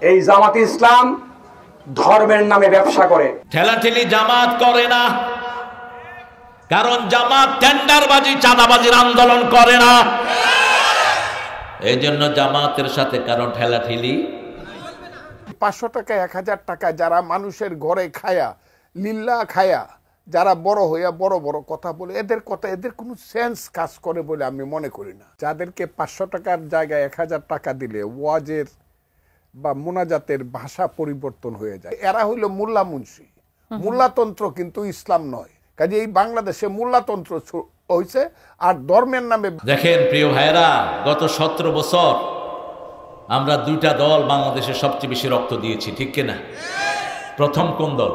এই জামাত ইসলাম ধর্মের নামে ব্যবসা করে। ঠেলাঠেলি জামাত করে না, কারণ জামাত টেন্ডারবাজি চাঁদাবাজির আন্দোলন করে না। এই জন্য জামাতের সাথে কারণ ঠেলাঠেলি। 500 টাকা 1000 টাকা যারা মানুষের ঘরে খায়া লিল্লা খায়া যারা বড় হইয়া বড় বড় কথা বলে, এদের কথা এদের কোনো সেন্স কাজ করে বলে আমি মনে করি না। যাদেরকে 500 টাকার জায়গায় 1000 টাকা দিলে ওয়াজের বা মুনাজাতের ভাষা পরিবর্তন হয়ে যায়, এরা হইল মোল্লা মুন্সি। মোল্লাতন্ত্র কিন্তু ইসলাম নয়। কাজে এই বাংলাদেশে মোল্লাতন্ত্র হয়েছে আর ধর্মের নামে। দেখেন প্রিয় ভাইরা, গত 17 বছর আমরা দুইটা দল বাংলাদেশে সবচেয়ে বেশি রক্ত দিয়েছি, ঠিক কিনা? প্রথম কোন দল,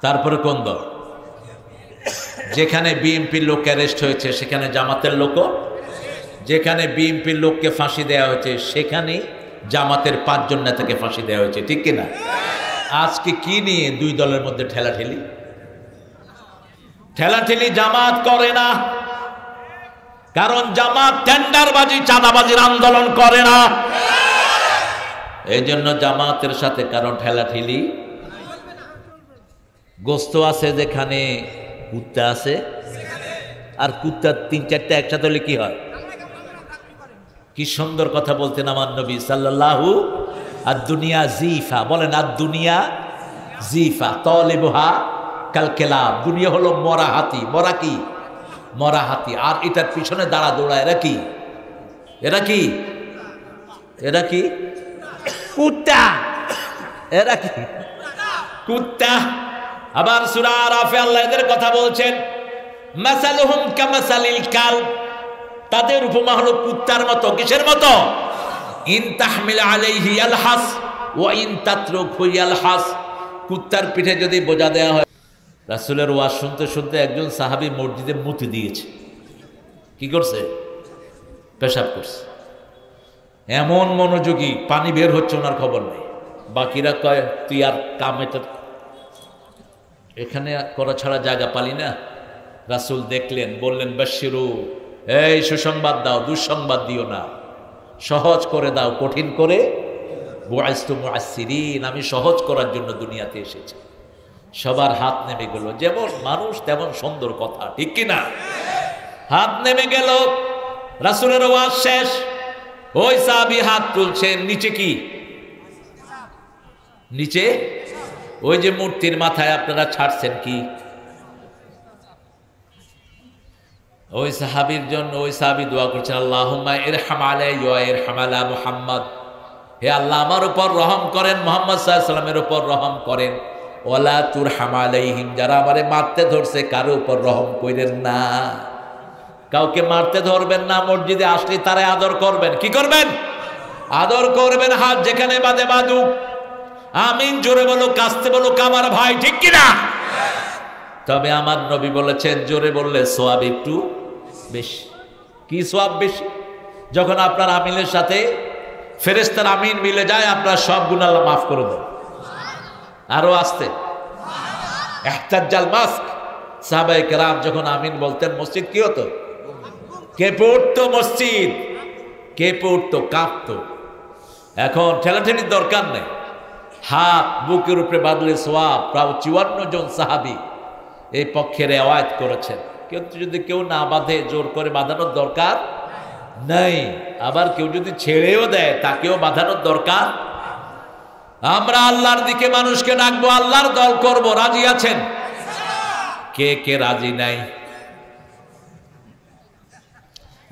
তারপরে কোন দল? যেখানে বিএনপির লোক অ্যারেস্ট হয়েছে সেখানে জামাতের লোকও, যেখানে বিএনপির লোককে ফাঁসি দেওয়া হয়েছে সেখানে জামাতের 5 জন নেতাকে ফাঁসি দেওয়া হয়েছে, ঠিক কিনা? আজকে কি নিয়ে দুই দলের মধ্যে ঠেলাঠেলি? ঠেলাঠেলি জামাত করে না, কারণ জামাত টেন্ডারবাজি চাঁদাবাজির আন্দোলন করে না। এই জন্য জামাতের সাথে কারণ ঠেলাঠেলি। গোস্ত আছে যেখানে কুত্তা আছে, আর কুত্তা 3-4টা একসাথে হলে কি হয়? কি সুন্দর কথা বলতেন আমার নবী সাল্লাল্লাহু। আর দুনিয়া জিফা, বলেন আর দুনিয়া জিফা তালিবুহা কাল কেলাব। দুনিয়া হলো মরা হাতি। মরা কি? মরা হাতি। আর এটার পিছনে দাঁড়া দৌড়া এরা কি? এরা কি? এরা কি? কুত্তা। এরা কি? কুত্তা। আবার সূরা আরাফে আল্লাহ এদের কথা বলছেন, মাসালুহুম কামাসালিল কালব। তাদের উপমা হলো কুত্তার মতো। কিসের মতো? ইন তাহমিল আলাইহি ইয়ালহাস ওয়া ইন তাতরুকহু ইয়ালহাস। কুত্তার পিঠে যদি বোঝা দেওয়া হয়। রাসূলের ওয়াজ শুনতে শুনতে একজন সাহাবী মসজিদে মুতি দিয়েছে। কি করছে? পেশাব করছে। এমন মনোযোগী, পানি বের হচ্ছে ওনার খবর নেই। বাকিরা কয় তুই আর কামেটা এখানে করা ছাড়া জায়গা পালি না। রাসূল দেখলেন, বললেন বাশিরু, এই সুসংবাদ দাও, দুঃসংবাদ দিও না, সহজ করে দাও, কঠিন করে। বুআইস্তু মুআসসিরিন, আমি সহজ করার জন্য দুনিয়াতে এসেছি। সবার হাত নেমে গেল। যেমন মানুষ তেমন সুন্দর কথা, ঠিক কিনা? হাত নেমে গেল। রাসূলের ওয়াজ শেষ। ওই সাহাবী হাত তুলছেন, নিচে কি? নিচে ওই যে মূর্তির মাথায় আপনারা ছাড়ছেন কি? ওই সাহাবীর জন্য ওই সাহাবী দোয়া করছেন, আল্লাহুম্মা ইরহাম আলাইহি ওয়া ইরহাম আলা মুহাম্মদ। হে আল্লাহ, আমার উপর রহম করেন, মুহাম্মদ সাল্লাল্লাহু আলাইহি ওয়াসাল্লামের উপর রহম করেন। ওয়ালা তুরহাম আলাইহিম, যারা আমারে মারতে ধরছে কারো উপর রহম কইরেন না। কাউকে মারতে ধরবেন না, মসজিদে আসলে তারে আদর করবেন। কি করবেন? আদর করবেন। হাত যেখানে বাঁধে বাঁধুক। আমিন জোরে বলো, কাস্তে বলো, আমার ভাই, ঠিক কিনা? তবে আমার নবী বলেছেন, জোরে বললে সোয়াব একটু বেশি। কি সোয়াব বেশি? যখন আপনার আমিনের সাথে ফেরেশতার আমিন মিলে যায়, আপনার সব গুনাহ আল্লাহ মাফ করে দেন। আরো আসতে ইহতাজ্জাল মাস্ক। সাহাবায়ে কেরাম যখন আমিন বলতেন, মসজিদ কি হতো? কেঁপে উঠতো মসজিদ, কেঁপে উঠতো, কাঁপতো। এখন ঠেলাঠেলির দরকার নেই। হাত বুকের উপরে বাঁধলে সোয়াব। প্রায় 54 জন সাহাবী এই পক্ষে রেওয়ায়েত করেছেন। কিন্তু যদি কেউ না বাঁধে, জোর করে বাঁধানোর দরকার নাই। আবার কেউ যদি ছেড়েও দেয়, তাকেও বাঁধানোর দরকার। আমরা আল্লাহর দিকে মানুষকে ডাকবো, আল্লাহর দল করব। রাজি আছেন? কে কে রাজি নাই?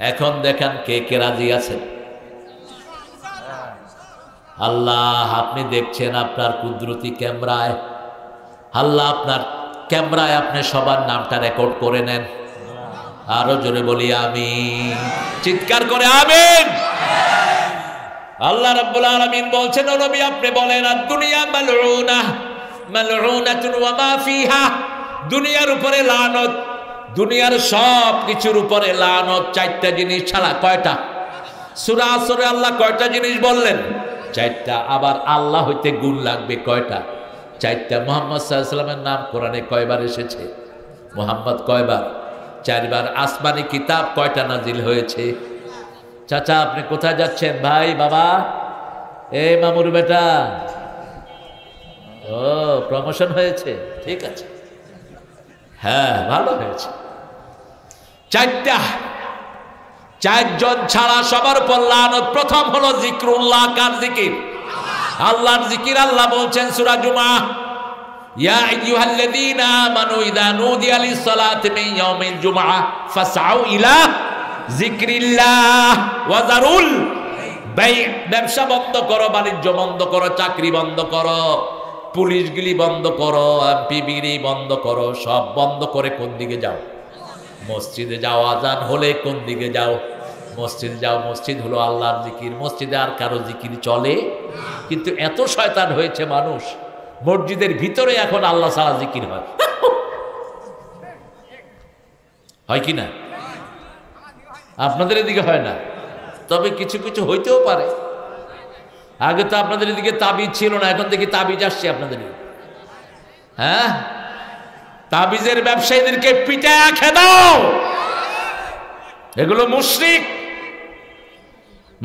এখন দেখান কে কে রাজি আছেন। আল্লাহ, আপনি দেখছেন আপনার কুদরতি ক্যামেরায়। আল্লাহ, আপনার ক্যামেরায় আপনি সবার নামটা রেকর্ড করে নেন। আরো জোরে বলি আমিন, চিৎকার করে আমিন। আল্লাহ রাব্বুল আলামিন বলছেন, ও নবী আপনি বলেন, আদ-দুনিয়া মালউনা মালউনাতুন ওয়া মা ফিহা। দুনিয়ার উপরে লানত, দুনিয়ার সব কিছুর উপরে লানত। 4টা জিনিস ছাড়া। কয়টা? সূরা আসরে আল্লাহ কয়টা জিনিস বললেন? 4টা। আবার আল্লাহ হইতে গুণ লাগবে কয়টা? 4টা। মুহাম্মদ সাল্লাল্লাহু আলাইহি ওয়াসাল্লামের নাম কোরআনে কয়বার এসেছে? মুহাম্মদ কয়বার? 4 বার। আসমানি কিতাব কয়টা নাজিল হয়েছে? চাচা আপনি কোথায় যাচ্ছেন? ভাই, বাবা, এই মামুর বেটা, ও প্রমোশন হয়েছে, ঠিক আছে, হ্যাঁ ভালো হয়েছে। চারজন ছাড়া সবার উপর লানত। প্রথম হলো জিক্রুল্লাহ। কার জিকির? আল্লাহর জিকির। আল্লাহ বলছেন সূরা জুমআহ, ইয়া আইয়ুহাল্লাযীনা আমানু ইযা নুদিয়া লিস-সালাতি মিন ইয়াউমিল জুমআহ ফাসআউ ইলা যিকরিল্লাহ ওয়া যারুল বাই'। ব্যবসা বন্ধ করো, বাণিজ্য বন্ধ করো, চাকরি বন্ধ করো, পুলিশগিরি বন্ধ করো, এমপিগিরি বন্ধ করো, সব বন্ধ করে কোন দিকে যাও? মসজিদে যাও। আজান হলে কোন দিকে যাও? মসজিদে যাও। মসজিদ হলো আল্লাহর জিকির। মসজিদে আর কারো জিকির চলে? কিন্তু এত শয়তান হয়েছে মানুষ, মসজিদের ভিতরে এখন আল্লাহ ছাড়া জিকির হয়। হয় কি না? আপনাদের এদিকে হয় না, তবে কিছু কিছু হইতেও পারে। আগে তো আপনাদের এদিকে তাবিজ ছিল না, এখন দেখি তাবিজ আসছে আপনাদের। হ্যাঁ, তাবিজের ব্যবসায়ীদেরকে পিটায়া খেদাও, এগুলো মুশরিক।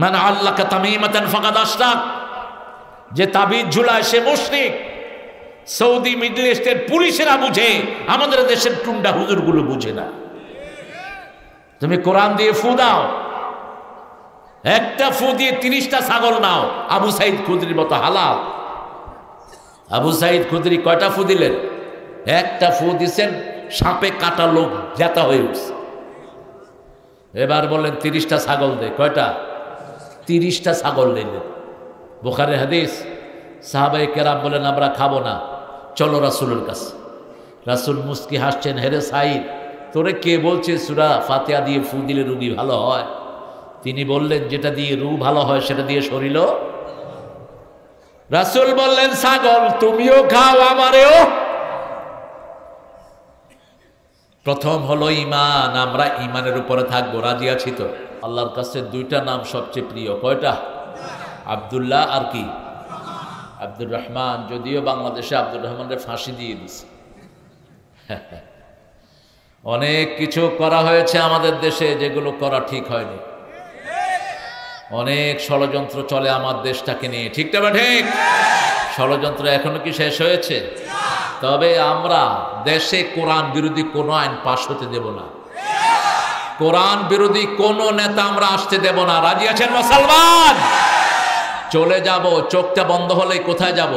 মানে আল্লাহকে তামিমাতান ফাকাদ আশরাক, যে তাবিজ ঝুলায় সে মুশরিক। সৌদি মিডল ইস্টের পুলিশেরা বুঝে, আমাদের দেশের টুন্ডা হুজুরগুলো বুঝে না। তুমি কোরআন দিয়ে ফু দাও, একটা ফু দিয়ে 30টা ছাগল নাও, আবু সাইদ খুদরির মতো হালাল। আবু সাইদ খুদরি কয়টা ফু দিলেন? একটা ফু দিছেন, সাপে কাটা লোক জেতা হয়ে উঠছে। এবার বললেন 30টা ছাগল দে। কয়টা? 30টা ছাগল নিলেন। বুখারী হাদিস। সাহাবায়ে কেরাম বলেন আমরা খাবো না, চলো রাসূলের কাছে। রাসূল মুস্কি হাসছেন, হেরে সাইদ, তোরে কে বলছে সূরা ফাতিহা দিয়ে ফু দিলে রোগী ভালো হয়? তিনি বললেন যেটা দিয়ে রূহ ভালো হয় সেটা দিয়ে শরীরও। রাসূল বললেন ছাগল তুমিও খাও, আমারেও। প্রথম হলো ঈমান। আমরা ঈমানের উপরে থাকবো, রাজি আছি তো? আল্লাহর কাছে 2টা নাম সবচেয়ে প্রিয়। কয়টা? আব্দুল্লাহ আর কি? আব্দুর রহমান। যদিও বাংলাদেশে আব্দুর রহমানের ফাঁসি দিয়ে দিছে। অনেক কিছু করা হয়েছে আমাদের দেশে যেগুলো করা ঠিক হয়নি। অনেক ষড়যন্ত্র চলে আমার দেশটাকে নিয়ে, ঠিক না ঠিক? ষড়যন্ত্র এখনো কি শেষ হয়েছে? তবে আমরা দেশে কোরআন বিরোধী কোনো আইন পাশ হতে দেব না। কোরআন বিরোধী কোন নেতা আমরা আসতে দেব না। রাজি আছেন মুসলমান? চলে যাব, চোখটা বন্ধ হলে কোথায় যাব?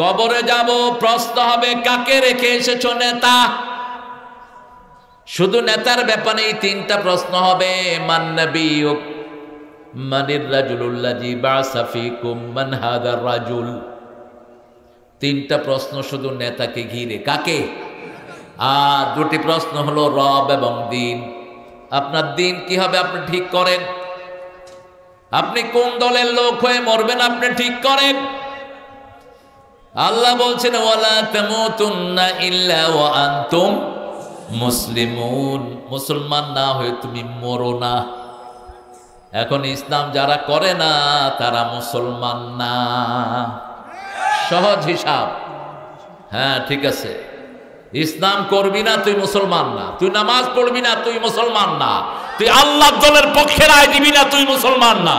কবরে যাব। প্রশ্ন হবে কাকে রেখে এসেছো নেতা? শুধু নেতার ব্যাপারে 3টা প্রশ্ন হবে। মান নবিয়ুক, মানির রাজুলুল্লাযী বা'সা ফীকুম, মান হাদার রাজুল। 3টা প্রশ্ন শুধু নেতাকে ঘিরে। কাকে? আর 2টি প্রশ্ন হলো রব এবং দিন। আপনার দিন কি হবে আপনি ঠিক করেন। আপনি কোন দলের লোক হয়ে মরবেন আপনি ঠিক করেন। আল্লাহ বলছেন ওয়ালা তামুতুন্না ইল্লা ওয়া আনতুম মুসলিমুন। মুসলমান না হয়ে তুমি মরো না। এখন ইসলাম যারা করে না তারা মুসলমান না। সহজ হিসাব। হ্যাঁ ঠিক আছে, ইসলাম করবি না তুই মুসলমান না, তুই নামাজ পড়বি না তুই মুসলমান না, তুই আল্লাহর দলের পক্ষে রায় দিবি না তুই মুসলমান না।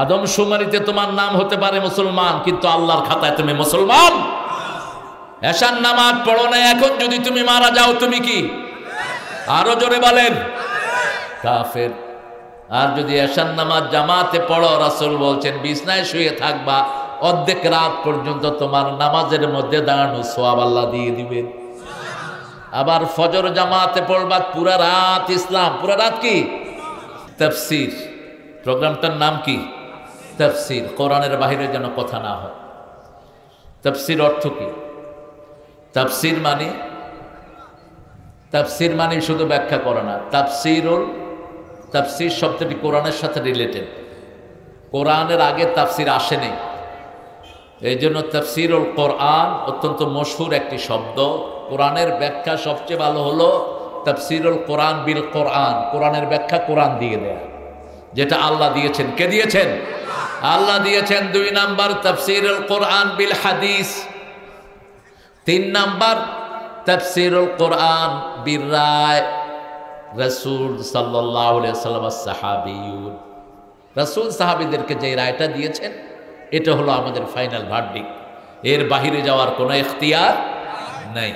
আদমশুমারিতে তোমার নাম হতে পারে মুসলমান, কিন্তু আল্লাহর খাতায় তুমি মুসলমান। এশার নামাজ পড়ো না, এখন যদি তুমি মারা যাও তুমি কি? আরো জোরে বলেন, কাফের। আর যদি এশার নামাজ জামাতে পড়ো, রাসূল বলছেন বিছনায় শুয়ে থাকবা, অর্ধেক রাত পর্যন্ত তোমার নামাজের মধ্যে দাঁড়ানো সওয়াব আল্লাহ দিয়ে দিবেন। আবার ফজর জামাতে পড়বা, পুরা রাত ইসলাম। পুরা রাত কি? তাফসীর। প্রোগ্রামটার নাম কি? তাফসীর। কোরআনের বাইরে যেন কথা না হয়। তাফসীর অর্থ কি? তাফসীর মানে শুধু ব্যাখ্যা করা না। তাফসীর শব্দটি কোরআনের সাথে রিলেটেড। কোরআনের আগে তাফসীর আসেনি, এই জন্য তাফসীরুল কোরআন অত্যন্ত মশহুর একটি শব্দ। কোরআনের ব্যাখ্যা সবচেয়ে ভালো হলো তাফসীরুল কোরআন বিল কোরআন। কোরআনের ব্যাখ্যা কোরআন দিয়ে দেয়া, যেটা আল্লাহ দিয়েছেন। কে দিয়েছেন? আল্লাহ দিয়েছেন। 2 নাম্বার তাফসীরুল কোরআন বিল হাদিস। 3 নাম্বার তাফসীরুল কোরআন বির রায়, রাসূল সাল্লাল্লাহু আলাইহি ওয়াসাল্লাম, সাহাবীয়ুন। রাসূল সাহাবীদেরকে যে রায়টা দিয়েছেন এটা হলো আমাদের ফাইনাল ভার্ডিক্ট, এর বাহিরে যাওয়ার কোনো ইখতিয়ার নাই।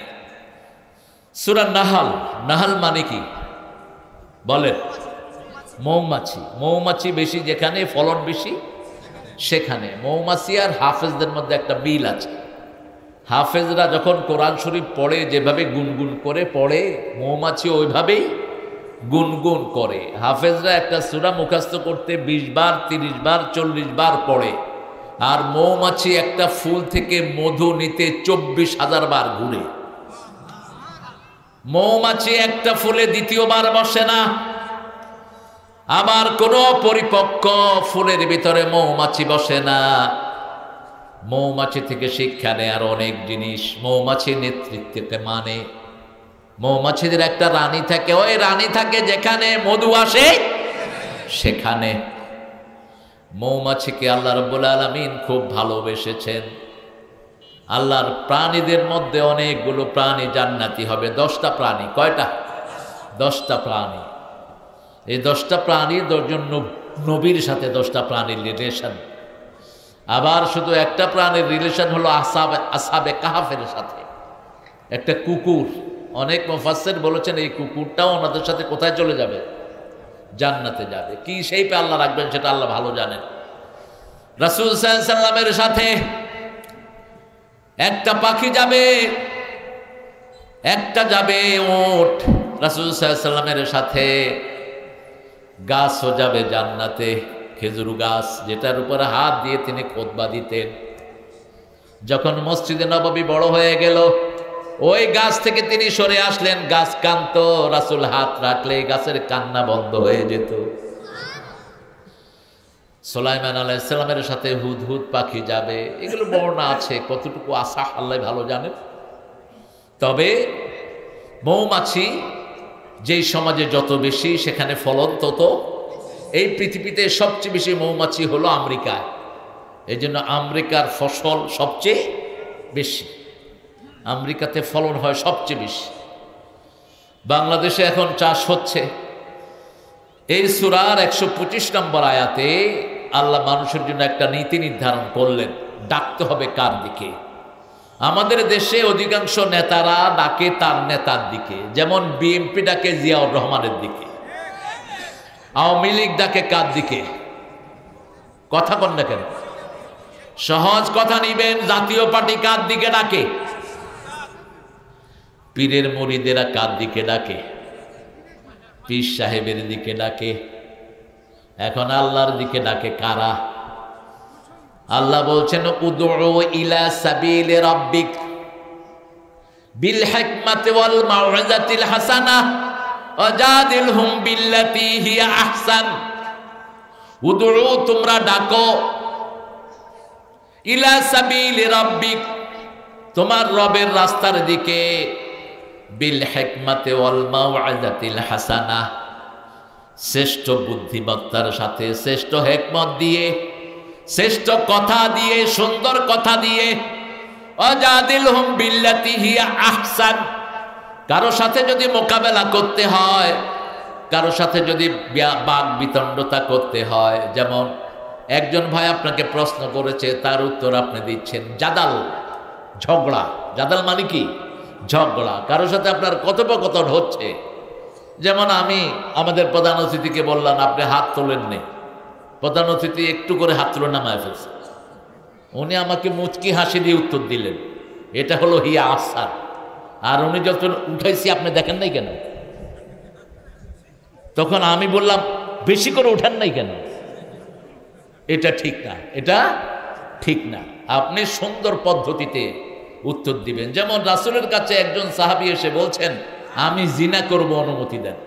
সূরা নাহাল, নাহাল মানে কি বলেন? মৌমাছি। মৌমাছি বেশি যেখানে ফলন বেশি সেখানে। মৌমাছি আর হাফেজদের মধ্যে একটা মিল আছে। হাফেজরা যখন কোরআন শরীফ পড়ে যেভাবে গুনগুন করে পড়ে, মৌমাছি ওইভাবেই গুনগুন করে। হাফেজরা একটা সূরা মুখস্থ করতে 20 বার 30 বার 40 বার পড়ে, আর মৌমাছি একটা ফুল থেকে মধু নিতে 24,000 বার ঘুরে। মৌমাছি একটা ফুলে দ্বিতীয়বার বসে না। আবার কোন পরিপক্ক ফুলের ভিতরে মৌমাছি বসে না। মৌমাছি থেকে শিক্ষা নেয় আর অনেক জিনিস। মৌমাছি নেতৃত্বকে মানে। মৌমাছিদের একটা রানী থাকে, ওই রানী থাকে যেখানে মধু আসে সেখানে। মৌমাছিকে আল্লাহ রাব্বুল আলামিন খুব ভালোবেসেছেন। আল্লাহর প্রাণীদের মধ্যে অনেকগুলো প্রাণী জান্নাতি হবে। 10টা প্রাণী। কয়টা? 10টা প্রাণী। এই 10টা প্রাণীর 10 জন নবীর সাথে 10টা প্রাণীর রিলেশন। আবার শুধু একটা প্রাণীর রিলেশন হলো আসহাবে কাহাফের সাথে। একটা কুকুর, অনেক মুফাসসির বলেছেন এই কুকুরটাও ওনাদের সাথে কোথায় চলে যাবে? জান্নাতে যাবে। কি সেইপে আল্লাহ রাখবেন সেটা আল্লাহ ভালো জানেন। রাসূল সাল্লাল্লাহু আলাইহি সাল্লামের সাথে একটা পাখি যাবে, একটা যাবে উট। রাসূল সাল্লাল্লাহু আলাইহি সাল্লামের সাথে গাছও যাবে জান্নাতে, খেজুর গাছ, যেটার উপরে হাত দিয়ে তিনি খুতবা দিতেন। যখন মসজিদে নববী বড় হয়ে গেল, ওই গাছ থেকে তিনি সরে আসলেন। গাছ কাঁদত, রাসূল হাত রাখলে গাছের কান্না বন্ধ হয়ে যেত। সুলাইমান আলাইহিস সালামের সাথে হুদহুদ পাখি যাবে। এগুলো বর্ণনা আছে, কতটুকু আশা আল্লাহ ভালো জানেন। তবে মৌমাছি যেই সমাজে যত বেশি সেখানে ফলন তত। এই পৃথিবীতে সবচেয়ে বেশি মৌমাছি হলো আমেরিকায়। এই জন্য আমেরিকার ফসল সবচেয়ে বেশি, আমেরিকাতে ফলন হয় সবচেয়ে বেশি। বাংলাদেশে এখন চাষ হচ্ছে। এই সূরার 125 নম্বর আয়াতে আল্লাহ মানুষের জন্য একটা নীতি নির্ধারণ করলেন, ডাকতে হবে কার দিকে। আমাদের দেশে অধিকাংশ নেতারা ডাকে তার নেতার দিকে। যেমন বিএনপি ডাকে জিয়াউর রহমানের দিকে, আওয়ামী লীগ ডাকে কার দিকে? কথা বল না কেন? সহজ কথা নিবেন, জাতীয় পার্টি কার দিকে ডাকে? পীরের মুরিদেরা কার দিকে ডাকে? পীর সাহেবের দিকে ডাকে। এখন আল্লাহর দিকে ডাকে কারা? আল্লাহ বলছেন উদউ ইলা সাবিলি রাব্বিক বিল হিকমাতি ওয়াল মাউইজাতিল হাসানাহ ওয়াজাদিলহুম বিল্লাতি হিয়া আহসান। উদউ, তোমরা ডাকো, ইলা সাবিলি রাব্বিক, তোমার রবের রাস্তার দিকে, বিল হিকমাতি ওয়াল মাউইজাতিল হাসানাহ, শ্রেষ্ঠ বুদ্ধিমত্তার সাথে, শ্রেষ্ঠ হিকমত দিয়ে, শ্রেষ্ঠ কথা দিয়ে, সুন্দর কথা দিয়ে। ওয়াজাদিলহুম বিল্লাতি হিয়া আহসান। কারো সাথে যদি মোকাবেলা করতে হয়, কারো সাথে যদি বাক বিতণ্ডতা করতে হয়, যেমন একজন ভাই আপনাকে প্রশ্ন করেছে, তার উত্তর আপনি দিচ্ছেন, জাদাল, ঝগড়া। জাদাল মানে কি? ঝগড়া। কারো সাথে আপনার কথোপকথন হচ্ছে। যেমন আমি আমাদের প্রধান অতিথিকে বললাম আপনি হাত তোলেননি, প্রধান অতিথি একটু করে হাত তুলে নামায় ফেলছে। উনি আমাকে মুচকি হাসি দিয়ে উত্তর দিলেন, এটা হলো হিয়া আহসান। আর উনি যখন উঠাইছি আপনি দেখেন নাই কেন? তখন আমি বললাম বেশি করে উঠান নাই কেন? এটা ঠিক না, এটা ঠিক না। আপনি সুন্দর পদ্ধতিতে উত্তর দিবেন। যেমন রাসূলের কাছে একজন সাহাবী এসে বলছেন আমি জিনা করব, অনুমতি দেন।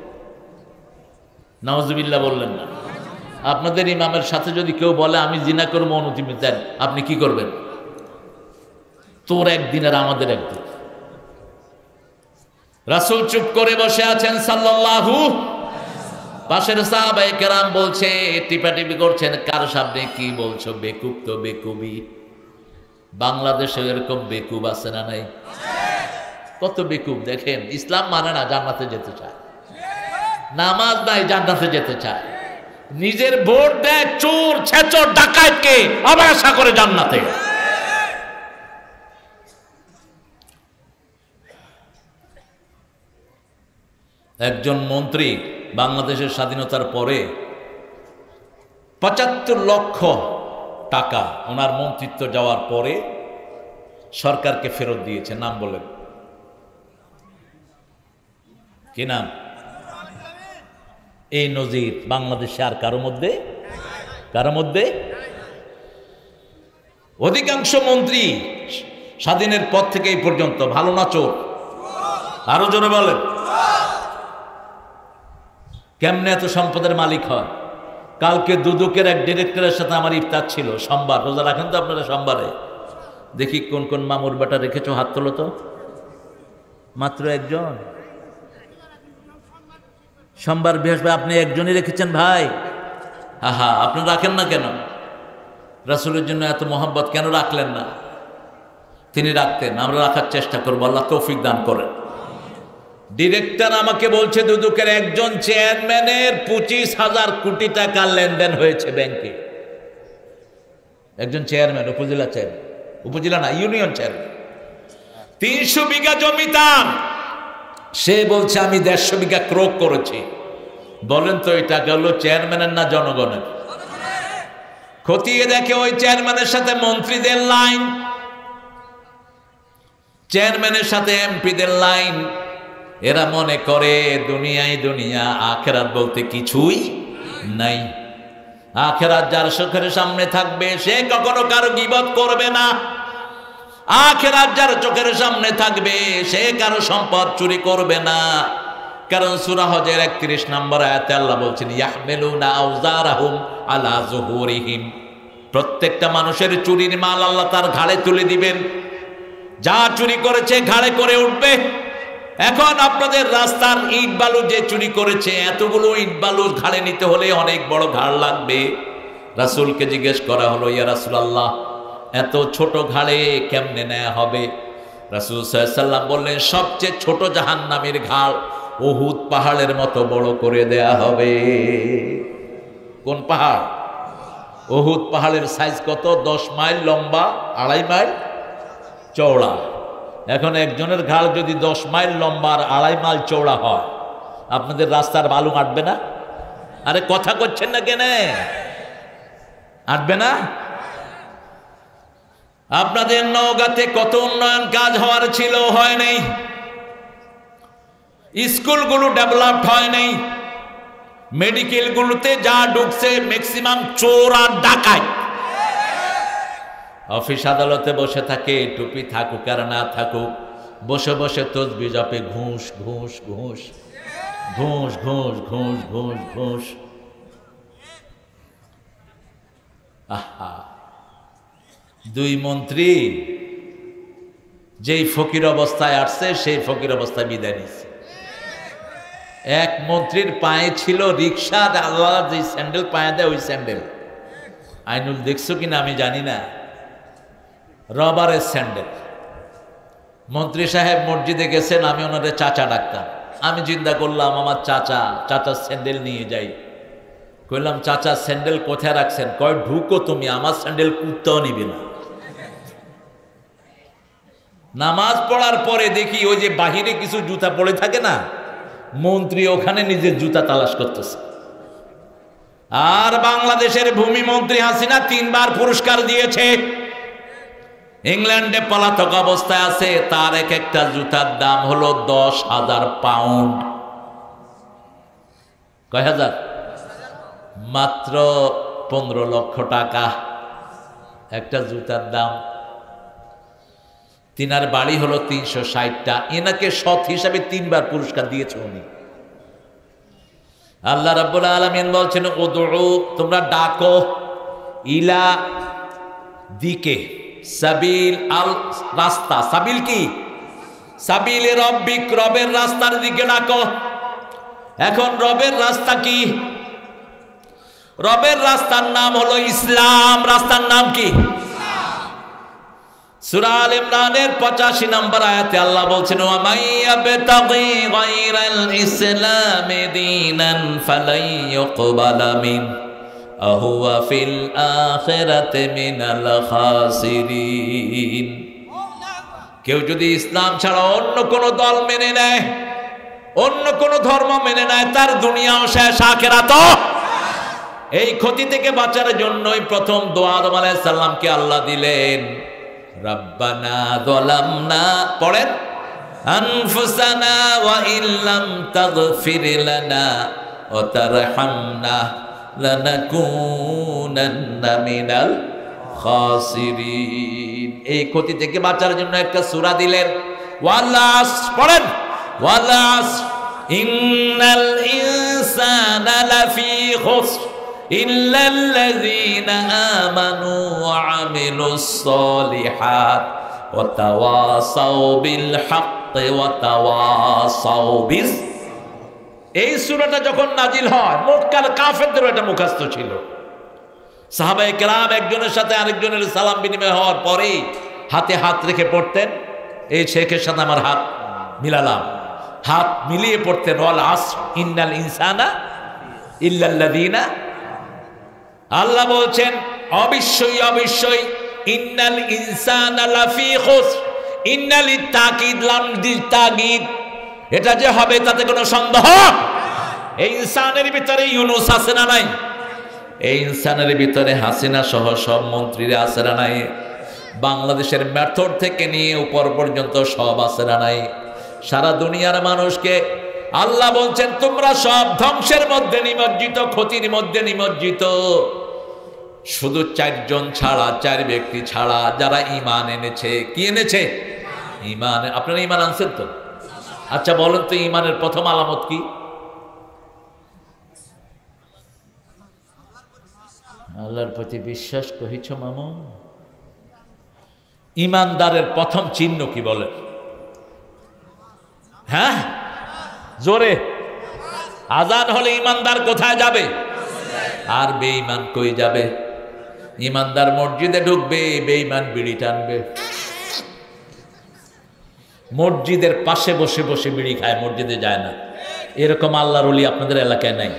নাউজুবিল্লাহ বললেন না। আপনাদের ইমামের সাথে যদি কেউ বলে আমি জিনা করব, অনুমতি দেন, আপনি কি করবেন? তোর একদিন আর আমাদের একদিন। রাসূল চুপ করে বসে আছেন সাল্লাল্লাহু। পাশের সাহাবায়ে কেরাম বলছে, টিপাটিপি করছেন, কার সামনে কি বলছো? বেকুব তো বেকুবই। বাংলাদেশে এরকম বেকুব আছে না নাই? কত বেকুব দেখেন। ইসলাম মানে না, জান্নাতে যেতে চায়। নামাজ নাই, জান্নাতে যেতে চায়। নিজের ভোট দেয় চোর ছেচর ডাকাতকে, আবার আশা করে জান্নাতে। একজন মন্ত্রী বাংলাদেশের স্বাধীনতার পরে ৭৫ লক্ষ টাকা ওনার মন্ত্রিত্ব যাওয়ার পরে সরকারকে ফেরত দিয়েছে। নাম বলেন, কি নাম? এই নজির বাংলাদেশে আর কারো মধ্যে অধিকাংশ মন্ত্রী স্বাধীনের পর থেকে এই পর্যন্ত ভালো না চোর? আরো জোরে বলেন। কেমনে এত সম্পদের মালিক হয়? কালকে দুদকের এক ডিরেক্টরের সাথে আমার ইফতার ছিল, সোমবার। রোজা রাখেন তো আপনারা সোমবারে? দেখি কোন কোন মামুর বেটা রেখেছো, হাত তোলো তো। মাত্র একজন। সোমবার বৃহস্পতি আপনি একজনই রেখেছেন ভাই। আহা, আপনি রাখেন না কেন? রাসূলের জন্য এত মোহাম্মত কেন রাখলেন না? তিনি রাখতেন, আমরা রাখার চেষ্টা করবো, আল্লাহ তৌফিক দান করেন। ডিরেক্টর আমাকে বলছে দুদকের একজন চেয়ারম্যানের 25,000 কোটি টাকা লেনদেন হয়েছে ব্যাংকে। একজন চেয়ারম্যান, উপজেলা চেয়ারম্যান, উপজেলা না, ইউনিয়ন চেয়ারম্যান। 300 বিঘা জমি তার। সে বলছে আমি 150 বিঘা ক্রয় করেছি। বলেন তো এই টাকা হলো চেয়ারম্যানের না জনগণের? খতিয়ে দেখে ওই চেয়ারম্যানের সাথে মন্ত্রীদের লাইন, চেয়ারম্যানের সাথে এমপিদের লাইন। এরা মনে করে দুনিয়া, আখেরাত বলতে কিছুই নাই। আখেরাত যার চোখের সামনে থাকবে সে কখনো কারো গীবত করবে না। আখেরাত যার চোখের সামনে থাকবে সে কারো সম্পদ চুরি করবে না। কারণ সূরা হজের 31 নম্বর আয়াতে আল্লাহ বলছেন ইয়াহমিলুনা আওজারাহুম আলা যুহুরিহিম। প্রত্যেকটা মানুষের চুরির মাল আল্লাহ তার ঘাড়ে তুলে দিবেন। যা চুরি করেছে ঘাড়ে করে উঠবে। এখন আপনাদের রাস্তার ইট বালু যে চুরি করেছে, এতগুলো ইট বালু ঘাড়ে নিতে হলে অনেক বড় ঘাড় লাগবে। রাসূলকে জিজ্ঞেস করা হলো, ইয়া রাসূলুল্লাহ, এত ছোট ঘাড়ে কেমনে নেওয়া হবে? রাসূল সাল্লাল্লাহু আলাইহি ওয়াসাল্লাম বললেন, সবচেয়ে ছোট জাহান্নামের ঘাড় উহুদ পাহাড়ের মতো বড় করে দেয়া হবে। কোন পাহাড়? উহুদ পাহাড়ের সাইজ কত? 10 মাইল লম্বা, 2.5 মাইল চওড়া। এখন একজনের ঘাড় যদি 10 মাইল লম্বা আর 2.5 মাইল চওড়া হয়, আপনাদের রাস্তার বালু আটবে না? আরে কথা করছেন না কেন? আটবে না? আপনাদের নওগাঁতে কত উন্নয়ন কাজ হওয়ার ছিল, হয় নাই। স্কুলগুলো ডেভেলপড হয় নাই। মেডিকেলগুলোতে যা ঢুকছে ম্যাক্সিমাম চোর আর ডাকাত। অফিস আদালতে বসে থাকে, টুপি থাকুক আর না থাকুক, বসে বসে তসবিহ জপে, ঘুষ ঘুষ ঘুষ ঘুষ ঘুষ ঘুষ ঘুষ ঘুষ। আহা, 2 মন্ত্রী যেই ফকির অবস্থায় আসছে সেই ফকির অবস্থায় বিদায় নিচ্ছে। এক মন্ত্রীর পায়ে ছিল রিক্সা, আল্লাহ যে স্যান্ডেল পায়ে দেয় ওই স্যান্ডেল। আইনুল দেখছো কিনা আমি জানি না, রবারের স্যান্ডেল। মন্ত্রী সাহেব মসজিদে গেছেন, আমি ওনাদের চাচা ডাকতাম। আমি চিন্তা করলাম আমার চাচার স্যান্ডেল নিয়ে যাই। কইলাম, চাচার স্যান্ডেল কোথায় রাখছেন? কয়, ঢুকো তুমি, আমার স্যান্ডেল কুত্তাও নিবে না। নামাজ পড়ার পরে দেখি ওই যে বাহিরে কিছু জুতা পড়ে থাকে না, মন্ত্রী ওখানে নিজের জুতা তালাশ করতেছে। আর বাংলাদেশের ভূমি মন্ত্রী হাসিনা 3 বার পুরস্কার দিয়েছে। ইংল্যান্ডে পলাতক অবস্থায় আছে, তার এক একটা জুতার দাম হলো 10,000 পাউন্ড। কয় হাজার? মাত্র 15 লক্ষ টাকা একটা জুতার দাম। তিনার বাড়ি হলো 360টা। এনাকে সৎ হিসাবে 3 বার পুরস্কার দিয়েছে উনি। আল্লাহ রাব্বুল আলামিন বলছেন, উদউ, তোমরা ডাকো, ইলা দিকে, সাবিল আল, রাস্তা। সাবিল কি? সাবিলে রব্বিক, রবের রাস্তার দিকে ডাকো। এখন রবের রাস্তা কি? রবের রাস্তার নাম হলো ইসলাম। রাস্তার নাম কি? সূরা আল ইমরানের 85 নম্বর আয়াতে আল্লাহ বলছেন, ওয়া মাইয়াবতাগি গায়রাল ইসলামি দীনান ফালাই ইউকবালা মিন আহুয়া ফিল আখিরাতি মিনাল খাসিরিন। কেউ যদি ইসলাম ছাড়া অন্য কোন দল মেনে নেয়, অন্য কোন ধর্ম মেনে নেয়, তার দুনিয়াও শেষ, আখিরাতও। এই ক্ষতি থেকে বাঁচার জন্যই প্রথম দোয়া আদম আলাইহিস সালামকে আল্লাহ দিলেন, রব্বানা যালামনা, পড়েন, আনফুসানা ওয়া ইল্লাম তাগফির লানা ওয়া তারহামনা লানাকুনান্না মিনাল খাসিরিন। এই ক্ষতি থেকে বাঁচার জন্য একটা সূরা দিলেন, ওয়াল আসর, পড়েন, ওয়াল আসর ইন্নাল ইনসানা লাফি খুসর ইল্লাল্লাযীনা আমানু ওয়া আমিলুস সালিহাত ওয়া তাওয়াসাউ বিল হাক্কি ওয়া তাওয়াসাউ বিস। এই সূরাটা যখন নাজিল হয়, মক্কার কাফেরদের এটা মুখস্থ ছিল। সাহাবায়ে কেরাম একজনের সাথে আরেকজনের সালাম বিনিময় হওয়ার পরেই হাতে হাত রেখে পড়তেন, এই শেখের সাথে আমার হাত মিলালাম, হাত মিলিয়ে পড়তেন, ওয়াল আসর ইন্নাল ইনসানা ইল্লাল্লাযীনা। আল্লাহ বলছেন অবশ্যই অবশ্যই, ইন্নাল ইনসানা লাফি খুসর, ইন্নাল তাকিদ, লাম দিল তাকিদ, এটা যে হবে তাতে কোনো সন্দেহ। এই ইনসানের ভিতরে ইউনুস আছে না নাই? এই ইনসানের ভিতরে হাসিনা সহ সব মন্ত্রীরা আছে না নাই? বাংলাদেশের মেথড থেকে নিয়ে উপর পর্যন্ত সব আছে না নাই? সারা দুনিয়ার মানুষকে আল্লাহ বলছেন তোমরা সব ধ্বংসের মধ্যে নিমজ্জিত, ক্ষতির মধ্যে নিমজ্জিত। শুধু 4 জন ছাড়া, 4 ব্যক্তি ছাড়া, যারা ঈমান এনেছে। কি এনেছে? ঈমান। আপনারা ঈমান আনছেন তো? আচ্ছা বলেন তো, ঈমানের প্রথম আলামত কি? আল্লাহর প্রতি বিশ্বাস কহিছ মামু। ঈমানদারের প্রথম চিহ্ন কি বলেন? হ্যাঁ, জোরে। আজান হলে ঈমানদার কোথায় যাবে? আর বেঈমান কই যাবে? ঈমানদার মসজিদে ঢুকবে, বেঈমান বিড়ি টানবে। মসজিদের পাশে বসে বসে বিড়ি খায়, মসজিদে যায় না। এরকম আল্লাহর ওলি আপনাদের এলাকায় নাই?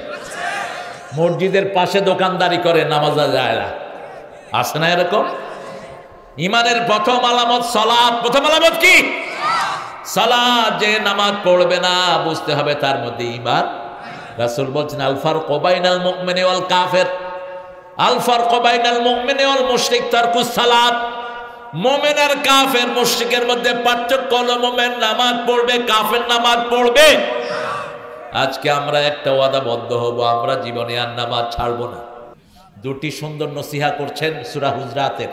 মসজিদের পাশে দোকানদারি করে, নামাজে যায় না, আছে না এরকম? ঈমানের প্রথম আলামত সালাত। প্রথম আলামত কি? সালাত। যে নামাজ পড়বে না, বুঝতে হবে তার মধ্যে ঈমান। রাসূল বলছেন আল ফারকু বাইনাল মুমিনি ওয়াল কাফির, আল ফারকু বাইনাল মুমিনি ওয়াল মুশরিক তারকুস সালাত। মুমিন আর কাফের, মুশরিকের মধ্যে পার্থক্য হলো মুমিন নামাজ পড়বে, কাফের নামাজ পড়বে। আজকে আমরা একটা ওয়াদাবদ্ধ হব, আমরা জীবনে আর নামাজ ছাড়বো না। 2টি সুন্দর নসিহা করছেন সূরা হুজরাতের,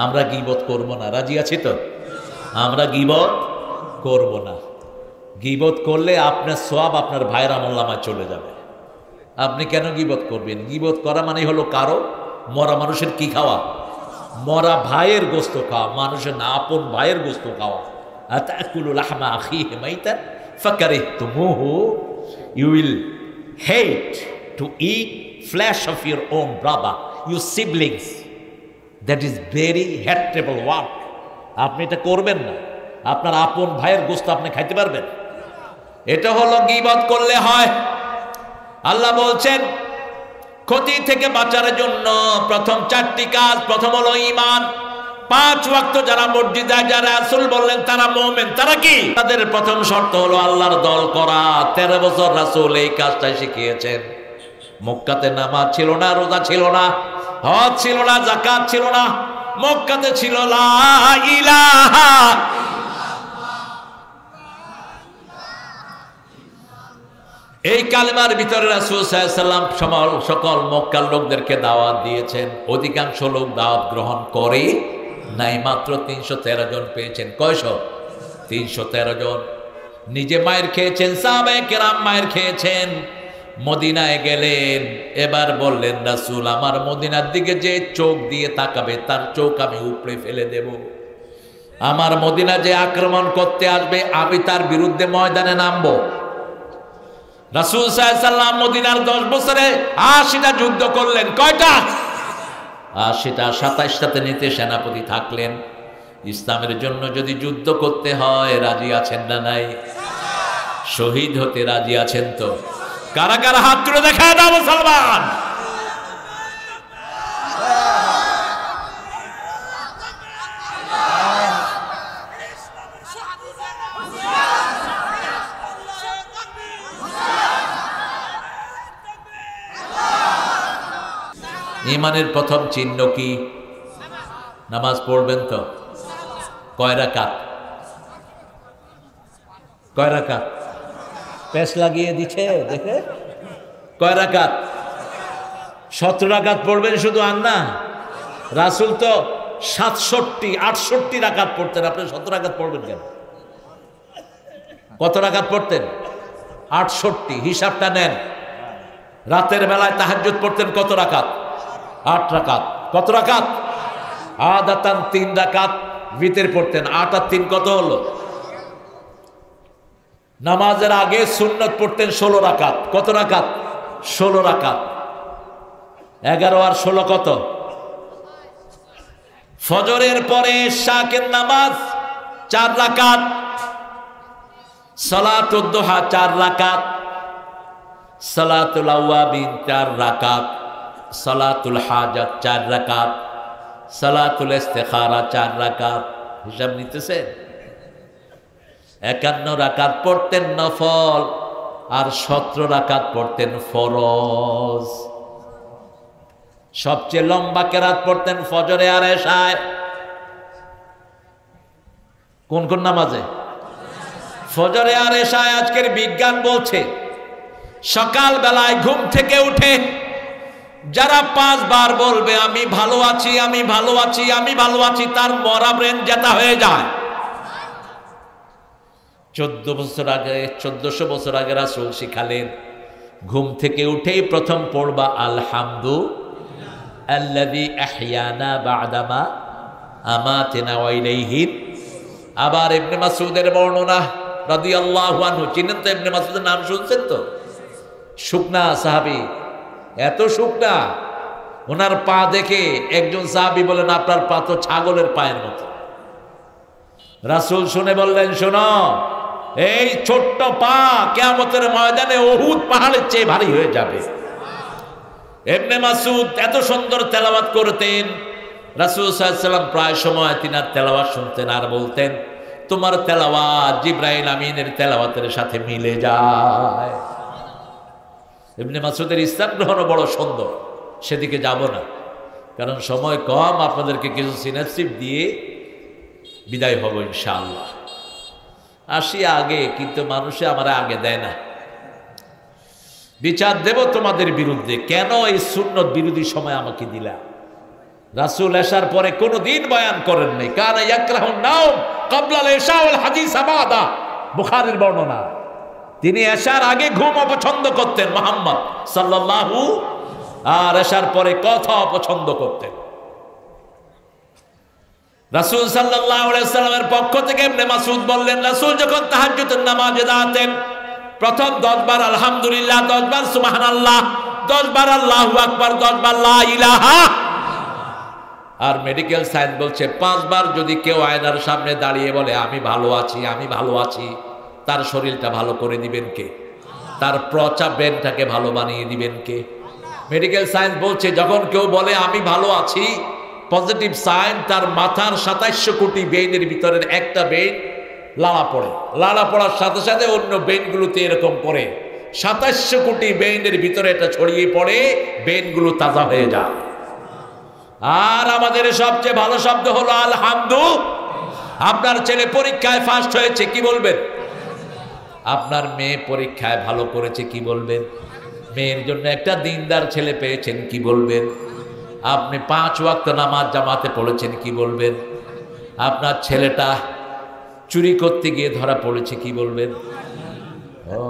আমরা গীবত করব না। রাজি আছি তো? আমরা গীবত করব না। গীবত করলে আপনার সওয়াব আপনার ভাইয়ের আমলনামায় চলে যাবে। আপনি কেন গীবত করবেন? গীবত করা মানে হলো কারো মরা মানুষের কি খাওয়া? মরা ভাইয়ের গোস্ত খাওয়া, মানুষের না আপন ভাইয়ের গোস্ত খাওয়া। আতাকুলু লাহমা আখিহি মাইতান ফাকারিহতুমুহু, you will hate to eat flesh of your own brother, your siblings. That is very hateful work. আপনি এটা করবেন না। আপনার আপন ভাইয়ের গোস্ত আপনি খাইতে পারবেন? এটা হলো গীবত করলে হয়। আল্লাহ বলছেন ক্ষতি থেকে বাঁচার জন্য প্রথম 4টি কাজ। প্রথম হলো ঈমান। 5 ওয়াক্ত যারা মসজিদে যায়, যারা রাসূল বললেন তারা মুমিন, তারা কি? তাদের প্রথম শর্ত হলো আল্লাহর দল করা। 13 বছর রাসূল এই কাজটা শিখিয়েছেন। মক্কাতে নামাজ ছিল না, রোজা ছিল না, হজ ছিল না, যাকাত ছিল না। মক্কাতে ছিল লা ইলাহা। এই কালেমার ভিতরে রাসূল সাল্লাল্লাহু আলাইহি ওয়াসাল্লাম সকল মক্কার লোকদেরকে দাওয়াত দিয়েছেন। অধিকাংশ লোক দাওয়াত গ্রহণ করে নাই, মাত্র 313 জন পেয়েছেন। কয়শো? 313 জন। নিজে মায়ের খেয়েছেন, সাহাবায়ে কেরাম মায়ের খেয়েছেন। মদিনায় গেলেন, এবার বললেন রাসূল আমার মদিনার দিকে যে চোখ দিয়ে তাকাবে তার চোখ আমি উপড়ে ফেলে দেব। আমার মদিনা যে আক্রমণ করতে আসবে আমি তার বিরুদ্ধে ময়দানে নামবো। রাসূল সাল্লাল্লাহু আলাইহি ওয়াসাল্লাম মদিনার 10 বছরে 80টা যুদ্ধ করলেন। কয়টা? 80টা। 27টাতে নিতে সেনাপতি থাকলেন। ইসলামের জন্য যদি যুদ্ধ করতে হয় রাজি আছেন না নাই? শহীদ হতে রাজি আছেন তো? কারা কারা হাত তুলে দেখা দাও মুসলমান। ঈমানের প্রথম চিহ্ন কি? নামাজ পড়বেন তো? কয় রাকাত? কয় রাকাত? পেশ লাগিয়ে দিচ্ছে দেখে। কয় রাকাত? 17 রাকাত পড়বেন শুধু, আর না। রাসূল তো 67-68 রাকাত পড়তেন, আপনি 17 রাকাত পড়বেন কেন? কত রাকাত পড়তেন? 68। হিসাবটা নেন। রাতের বেলায় তাহাজ্জুদ পড়তেন কত রাকাত? 8 রাকাত। কত রাকাত? আদাতান 3 রাকাত ভিতর পড়তেন। 8 আর 3 কত হলো? নামাজের আগে সুন্নত পড়তেন 16 রাকাত। কত রাকাত? 16 রাকাত। 11 আর 16 কত? ফজরের পরে শাকের নামাজ 4 রাকাত, সালাতুদ দুহা 4 রাকাত, সালাতুল আওয়াবিন 4 রাকাত, সালাতুল হাজাত 4 রাকাত, সালাতুল ইস্তিখারা 4 রাকাত। হিসাব নিতেছেন? 51 রাকাত পড়তেন নফল, আর 17 রাকাত পড়তেন ফরজ। সবচেয়ে লম্বা কেরাত পড়তেন ফজরে আর এশায়। কোন কোন নামাজে? ফজরে আর এশায়। আজকের বিজ্ঞান বলছে সকাল বেলায় ঘুম থেকে উঠে যারা 5 বার বলবে আমি ভালো আছি, আমি ভালো আছি, আমি ভালো আছি, তার মরা ব্রেন জেতা হয়ে যায়। 1400 বছর আগে রাসূল শিখালেন ঘুম থেকে উঠেই প্রথম পড়বা আলহামদুলিল্লাহি আহইয়ানা বা'দামা আমাতানা ওয়া ইলাইহি। আবার ইবনে মাসউদের বর্ণনা রাদিয়াল্লাহু আনহু, চিনেন তো ইবনে মাসউদের নাম শুনছেন তো? শুকনা সাহাবী, এত শুকনা, ওনার পা দেখে একজন সাহাবী বলেন আপনার পা তো ছাগলের পায়ের মতো। রাসূল শুনে বললেন শোনো, এই ছোট্ট পা কিয়ামতের ময়দানে উহুদ পাহাড়ের চেয়ে ভারী হয়ে যাবে। ইবনে মাসউদ এত সুন্দর তেলাওয়াত করতেন, রাসূল সাল্লাল্লাহু আলাইহি ওয়াসাল্লাম প্রায় সময় তিনার তেলাওয়াত শুনতেন আর বলতেন তোমার তেলাওয়াত জিবরাইল আমিনের তেলাওয়াতের সাথে মিলে যায়। ইবনে মাসউদের ইসলাম গ্রহণ বড় সুন্দর, সেদিকে যাব না কারণ সময় কম। আপনাদেরকে কিছু সিনাপসিস দিয়ে বিদায় হব ইনশাআল্লাহ। আসি আগে, কিন্তু মানুষে আমার আগে দেয় না। বিচার দেব তোমাদের বিরুদ্ধে, কেন এই সুন্নত বিরোধী সময় আমাকে দিলা। রাসূল এশার পরে কোনোদিন বয়ান করেন নাই। কানা ইয়াকরাহুন নাওম ক্বাবলাল ইশা ওয়াল হাদিস বাদা, বুখারীর বর্ণনা। তিনি এশার আগে ঘুম অপছন্দ করতেন মুহাম্মদ সাল্লাল্লাহু, আর এশার পরে কথা অপছন্দ করতেন। রাসূল সাল্লাল্লাহু আলাইহি ওয়াসাল্লামের পক্ষ থেকে ইবনে মাসউদ বললেন রাসূল যখন তাহাজ্জুদের নামাজে দাঁড়াতেন প্রথম 10 বার আলহামদুলিল্লাহ, 10 বার সুবহানাল্লাহ, 10 বার আল্লাহু আকবার, 10 বার লা ইলাহা। আর মেডিকেল সায়েন্স বলছে 5 বার যদি কেউ আয়নার সামনে দাঁড়িয়ে বলে আমি ভালো আছি, আমি ভালো আছি, তার শরীরটা ভালো করে দিবেন কে? তার প্রচা ব্রেনটাকে ভালো বানিয়ে দিবেন কে? মেডিকেল সায়েন্স বলছে যখন কেউ বলে আমি ভালো আছি, পজিটিভ সাইন, তার মাথার 2700 কোটি ব্রেইনের ভিতরের একটা ব্রেইন লালা পড়ে। লালা পড়ার সাথে সাথে অন্য ব্রেইনগুলোতে এরকম করে 2700 কোটি ব্রেইনের ভিতরে এটা ছড়িয়ে পড়ে, ব্রেইনগুলো তাজা হয়ে যায়। আর আমাদের সবচেয়ে ভালো শব্দ হলো আলহামদুলিল্লাহ। আপনার ছেলে পরীক্ষায় ফার্স্ট হয়েছে, কি বলবেন? আপনার মেয়ে পরীক্ষায় ভালো করেছে, কি বলবেন? মেয়ের জন্য একটা দিনদার ছেলে পেয়েছেন, কি বলবেন? আপনি 5 ওয়াক্ত নামাজ জামাতে পড়েছেন, কি বলবেন? আপনার ছেলেটা চুরি করতে গিয়ে ধরা পড়েছে, কি বলবেন? ও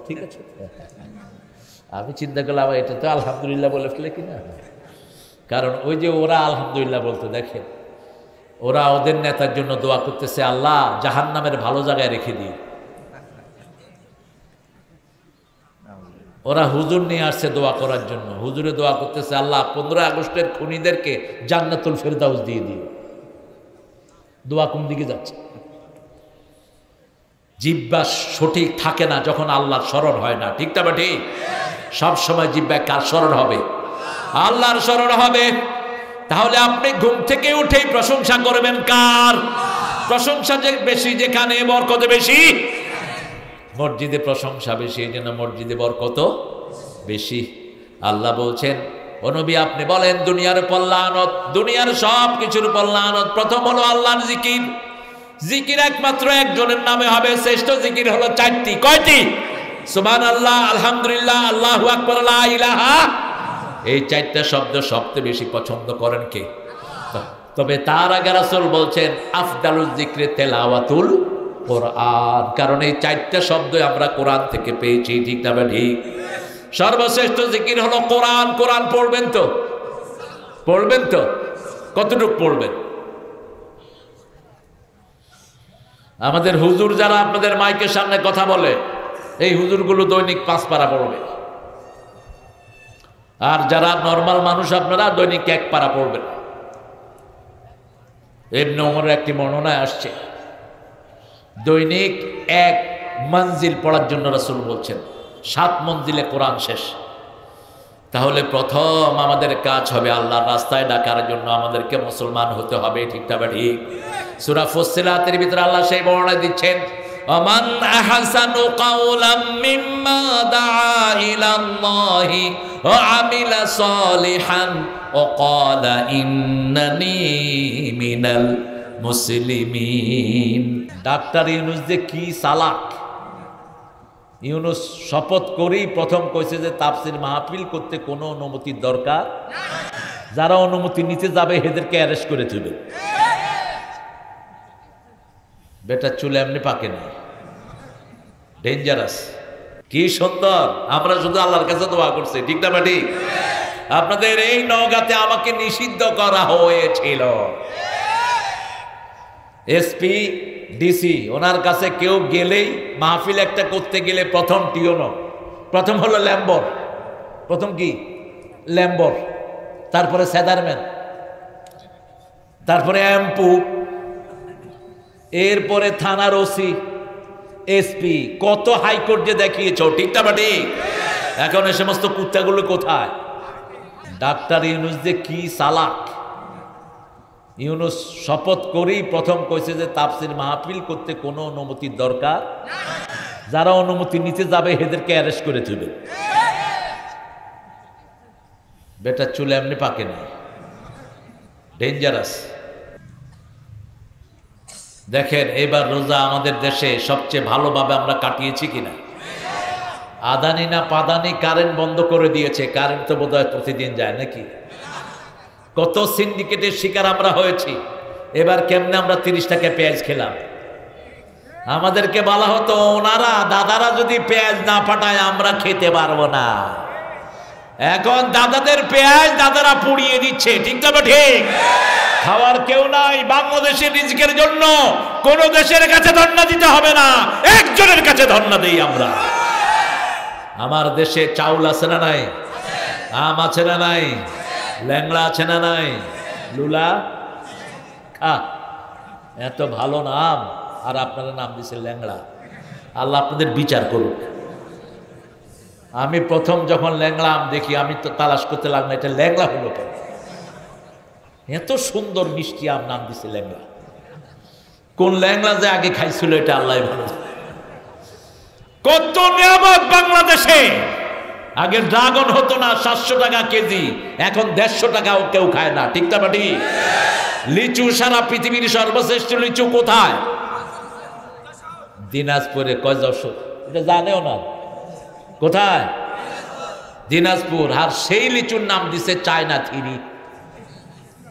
ঠিক আছে, আমি চিন্তা করলাম এটা তো আলহামদুলিল্লাহ বলে ফেলে কিনা। কারণ ওই যে ওরা আলহামদুলিল্লাহ বলতে, দেখেন ওরা ওদের নেতার জন্য দোয়া করতেছে আল্লাহ জাহান্নামের ভালো জায়গায় রেখে দিই। ওরা হুজুর নিয়ে আসছে দোয়া করার জন্য, হুজুরে দোয়া করতেছে আল্লাহ 15 আগস্টের খুনিদেরকে জান্নাতুল ফেরদাউস দিয়ে দিও। দোয়া কোন দিকে যাচ্ছে? জিহ্বা সঠিক থাকে না যখন আল্লাহর স্মরণ হয় না, ঠিক না ঠিক? সব সময় জিহ্বায় কার স্মরণ হবে? আল্লাহর স্মরণ হবে। তাহলে আপনি ঘুম থেকে উঠেই প্রশংসা করবেন কার? প্রশংসা যে বেশি যেখানে বরকত বেশি। মসজিদে প্রশংসা বেশি, এই জন্য মসজিদে বরকত বেশি। আল্লাহ বলছেন, ও নবী আপনি বলেন দুনিয়ার উপর লানত, দুনিয়ার সব কিছুর উপর লানত। প্রথম হলো আল্লাহর জিকির। জিকির একমাত্র একজনের নামে হবে, শ্রেষ্ঠ জিকির হলো চারটি। কয়টি? সুবহানাল্লাহ, আলহামদুলিল্লাহ, আল্লাহু আকবার, লা ইলাহা। এই চারটা শব্দ সবচেয়ে বেশি পছন্দ করেন কে? তবে তার আগে রাসূল বলছেন আফদালুজ যিকরি তেলাওয়াতুল কোরআন, কারণ এই চারটা শব্দ আমরা কোরআন থেকে পেয়েছি, ঠিক না ঠিক? সর্বশ্রেষ্ঠ জিকির হলো কোরআন। কোরআন পড়বেন তো? পড়বেন তো? কতটুকু পড়বেন? আমাদের হুজুর যারা আপনাদের মাইকের সামনে কথা বলে, এই হুজুরগুলো দৈনিক 5 পারা পড়বে। আর যারা নরমাল মানুষ আপনারা দৈনিক 1 পারা পড়বেন। ইবনে ওমরের একটি বর্ণনায় আসছে দৈনিক 1 মঞ্জিল পড়ার জন্য রাসূল বলছেন। 7 মঞ্জিলে কোরআন শেষ। তাহলে প্রথম আমাদের কাজ হবে আল্লাহর রাস্তায় ডাকার জন্য আমাদেরকে মুসলমান হতে হবে, ঠিক না ঠিক? সূরা ফুসসিলাতের ভিতরে আল্লাহ সেই বর্ণনা দিচ্ছেন, আমান আহসানু কাওলাম মিম্মা দাআ ইলাল্লাহি ওয়া আমিলা সলিহান ওয়া ক্বালা ইন্নানি মিনাল মুসলিমিন। ডাক্তার ইউনূস যে কি চালাক! ইউনূস শপথ করেই প্রথম কইছে যে তাফসীর মাহফিল করতে কোনো অনুমতির দরকার, যারা অনুমতি নিতে যাবে এদেরকে অ্যারেস্ট করে তুলবে। বেটা চুলে এমনি পাকে না, ডেঞ্জারাস। কি সুন্দর! আমরা শুধু আল্লাহর কাছে দোয়া করছি, ঠিক না ঠিক? আপনাদের এই নওগাঁতে আমাকে নিষিদ্ধ করা হয়েছিল। এসপি ডিসি ওনার কাছে কেউ গেলেই মাহফিল একটা করতে গেলে প্রথম টিওনো, প্রথম হলো ল্যাম্বর, প্রথম কি ল্যাম্বর, তারপরে সেদারম্যান, তারপরে এমপু, এরপরে থানার ওসি, এসপি, কত হাইকোর্ট যে দেখিয়েছ, ঠিক না ঠিক? এখন এই সমস্ত কুত্তাগুলো কোথায়? ডাক্তার ইউনূস যে কি চালাক! ইউনূস শপথ করেই প্রথম কইছে যে তাফসীর মাহফিল করতে কোনো অনুমতির দরকার, যারা অনুমতি নিতে যাবে এদেরকে অ্যারেস্ট করে তুলবে। বেটা চুলে এমনি পাকে না, ডেঞ্জারাস। দেখেন এবার রোজা আমাদের দেশে সবচেয়ে ভালোভাবে আমরা কাটিয়েছি কিনা? আদানি না পাদানি কারেন্ট বন্ধ করে দিয়েছে। কারেন্ট তো বোধহয় প্রতিদিন যায় নাকি? কত সিন্ডিকেটের শিকার আমরা হয়েছি। এবার কেমনে আমরা 30 টাকা পেঁয়াজ খেলাম? আমাদেরকে বলা হতো ওনারা দাদারা যদি পেঁয়াজ না পাঠায় আমরা খেতে পারবো না। এখন দাদাদের পেঁয়াজ দাদারা পুড়িয়ে দিচ্ছে, ঠিক না ঠিক? খাওয়ার কেউ নাই। বাংলাদেশের রিজিকের জন্য কোন দেশের কাছে ধন্না দিতে হবে না, একজনের কাছে ধন্না দেই আমরা। আমার দেশে চাউল আছে না নাই? আম আছে না নাই? ল্যাংড়া আছে না নাই? লুলা খা, এত ভালো নাম, আর আপনারা নাম দিচ্ছেন ল্যাংড়া। আল্লাহ আপনাদের বিচার করুক। আমি প্রথম যখন ল্যাংড়া আম দেখি আমি তো তালাশ করতে লাগলাম এটা ল্যাংড়া হলো কেন? এত সুন্দর মিষ্টি আম, নাম দিছে ল্যাংড়া। কোন ল্যাংড়া যে আগে খাইছিল এটা আল্লাহ ভালো। কত নিয়ামত বাংলাদেশে! আগে ড্রাগন হতো না 700 টাকা কেজি, এখন 150 টাকাও কেউ খায় না, ঠিক না ঠিক? লিচু, সারা পৃথিবীর সর্বশ্রেষ্ঠ লিচু কোথায়? দিনাজপুরে। কয় যশোর, এটা জানেও না। কোথায়? দিনাজপুর। আর সেই লিচুর নাম দিছে চায়না থিরি।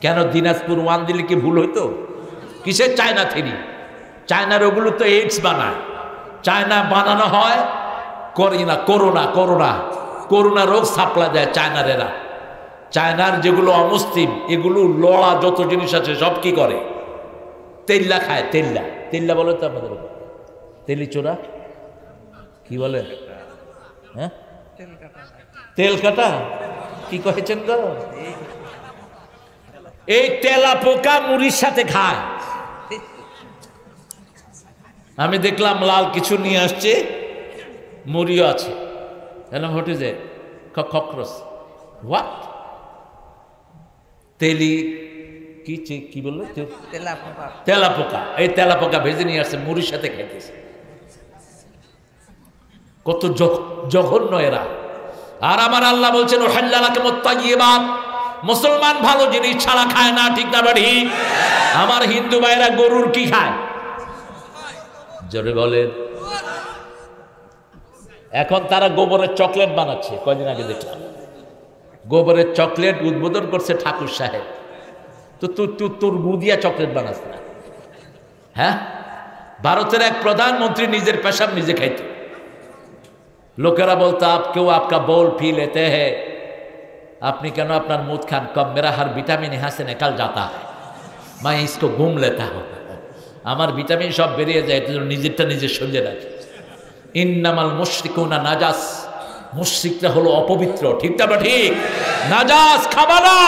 কেন দিনাজপুর 1 দিলে কি ভুল হইতো? কিসের চায়না থিরি? চায়নার ওগুলো তো এইডস বানায়। চায়না বানানো হয় করোনা রোগ সাপ্লাই দেয় চায়নারেরা। চায়নার যেগুলো অমুসলিম এগুলো লড়া যত জিনিস আছে সব কি করে? তেল্লা খায়। তেল্লা বলে তো আপনাদের তেলি চোরা কি বলে? হ্যাঁ, তেল কাটা কি কহেছেন গো? এই তেলা পোকা মুড়ির সাথে খায়। আমি দেখলাম লাল কিছু নিয়ে আসছে, মুড়িও আছে। এলাম what is a cockroach, what, তেলি কি বললো, তেলাপোকা। এই তেলাপোকা ভেজে নিয়ে আসছে, মুড়ির সাথে খাইতেছে। কত জঘন্য এরা। আর আমার আল্লাহ বলছেন মুসলমান ভালো জিনিস ছাড়া খায় না, ঠিক না বাড়ি? আমার হিন্দু ভাইরা গরুর কি খায় জোরে বলেন? এখন তারা গোবরের চকলেট বানাচ্ছে। কয়দিন আগে দেখলাম গোবরের চকলেট উদ্বোধন করছে ঠাকুর সাহেব। তো তোর গুদিয়া চকলেট বানাস না? হ্যাঁ, ভারতের এক প্রধানমন্ত্রী নিজের পেশাব নিজে খাইত। লোকেরা বলতো কেউ আপকা বোল পি লেতে হ্যাঁ, আপনি কেন আপনার মুখ খান? কব মেরা হর ভিটামিন यहाँ से निकल जाता है, मैं इसको घूम लेता हूँ। আমার ভিটামিন সব বেরিয়ে যায়, এজন্য নিজেরটা নিজে সরিয়ে রাখি। ইন্নামাল মুশরিকুনা নাজাস, মুশরিকরা হলো অপবিত্র, ঠিক না? ঠিক, নাজাস খাবা না।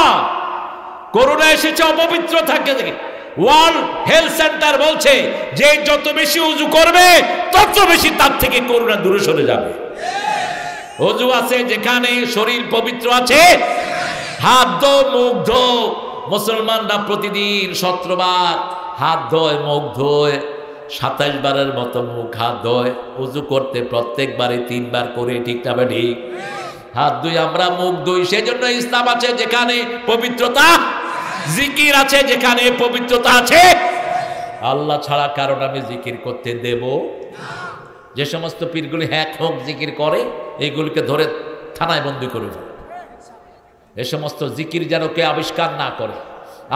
করোনা এসেছে অপবিত্র থাকে। ওয়ার্ল্ড হেলথ সেন্টার বলছে যে যত বেশি ওযু করবে তত বেশি তার থেকে করোনা দূরে সরে যাবে। ওযু আছে যেখানে শরীর পবিত্র আছে, হাত ধো, মুখ ধো। মুসলমানরা প্রতিদিন 17 বার হাত ধোয়, মুখ ধোয়, 27 বারের মতো মুখ হাত ধোয়। ওযু করতে প্রত্যেকবারে 3 বার করে, ঠিক না? ঠিক, হাত ধুই আমরা, মুখ ধুই। সেজন্য ইসলাম আছে যেখানে পবিত্রতা, জিকির আছে যেখানে পবিত্রতা আছে। আল্লাহ ছাড়া কারণ আমি জিকির করতে দেব? যে সমস্ত পীরগুলি হ্যাক হোক জিকির করে, এইগুলিকে ধরে থানায় বন্দী করে ফেলে। এ সমস্ত জিকির যেন কে আবিষ্কার না করে।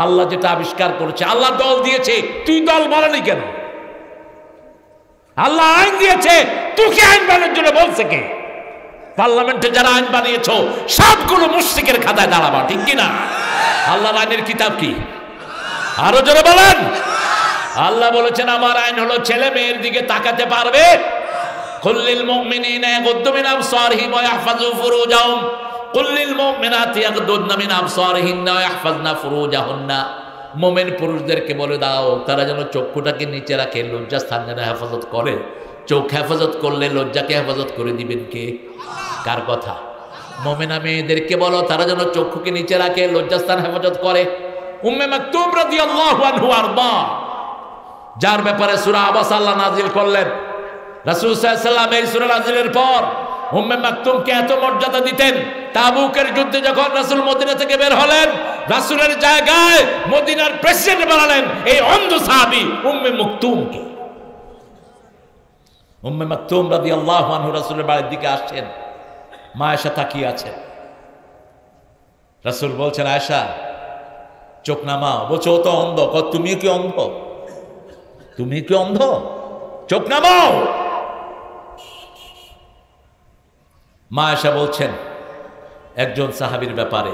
আল্লাহ যেটা আবিষ্কার করেছে, আল্লাহ দল দিয়েছে, তুই দল বানালি কেন? আল্লাহ আইন দিয়েছে, তোকে আইন বানানোর জন্য বলছে কে? পার্লামেন্টে যারা আইন বানিয়েছো সবগুলো মুশরিকের খাতায় দাঁড়াবা, ঠিক কিনা? আল্লাহর আইনের কিতাব কি? আরো জোরে বলেন। আল্লাহ বলেছেন আমার আইন হলো ছেলে মেয়ের দিকে তাকাতে পারবে। কুল্লিল মুমিনিনা ইয়াগুদ্দু মিন আবসারিহিম ওয়া ইয়াহফাযু ফুরুজাহুম, কুল্লিল মুমিনাতি ইয়াগুদ্দুনা মিন আবসারিহিন্না ওয়া ইয়াহফাযনা ফুরুজাহুন্না। মুমিন পুরুষদেরকে বলে দাও তারা যেন চক্ষুটাকে নিচে রাখে, লজ্জাস্থান যেন হেফাজত করে। চোখ হেফাজত করলে লজ্জাকে হেফাজত করে দিবেন কে? কার কথা? মুমিনা মেয়েদেরকে বলো তারা যেন চক্ষুকে নিচে রাখে, লজ্জাস্থান হেফাজত করে। উম্মে মাকতুম রাদিয়াল্লাহু আনহু আরদা, যার ব্যাপারে সূরা আবাস আল্লাহ নাজিল করলেন, রাসূল সাল্লাল্লাহু আলাইহি ওয়াসাল্লাম এই সূরা নাজিলের পর উম্মে মাকতুমকে এত মর্যাদা দিতেন। তাবুকের যুদ্ধে যখন রাসূল মদিনা থেকে বের হলেন, রাসূলের জায়গায় মদিনার প্রেসিডেন্ট বানালেন এই অন্ধ সাহাবী উম্মে মাকতুমকে। উম্মে মাকতুম রাদিয়াল্লাহু আনহু রাসূলের বাড়ির দিকে আসছেন, মা আয়েশা তাকিয়ে আছেন। রাসূল বলছেন আয়েশা চোখ নামাও। বলছে ও তো অন্ধ। তুমি কি অন্ধ? তুমি কি অন্ধ? চোখ নামাও। মা আয়েশা বলছেন একজন সাহাবীর ব্যাপারে,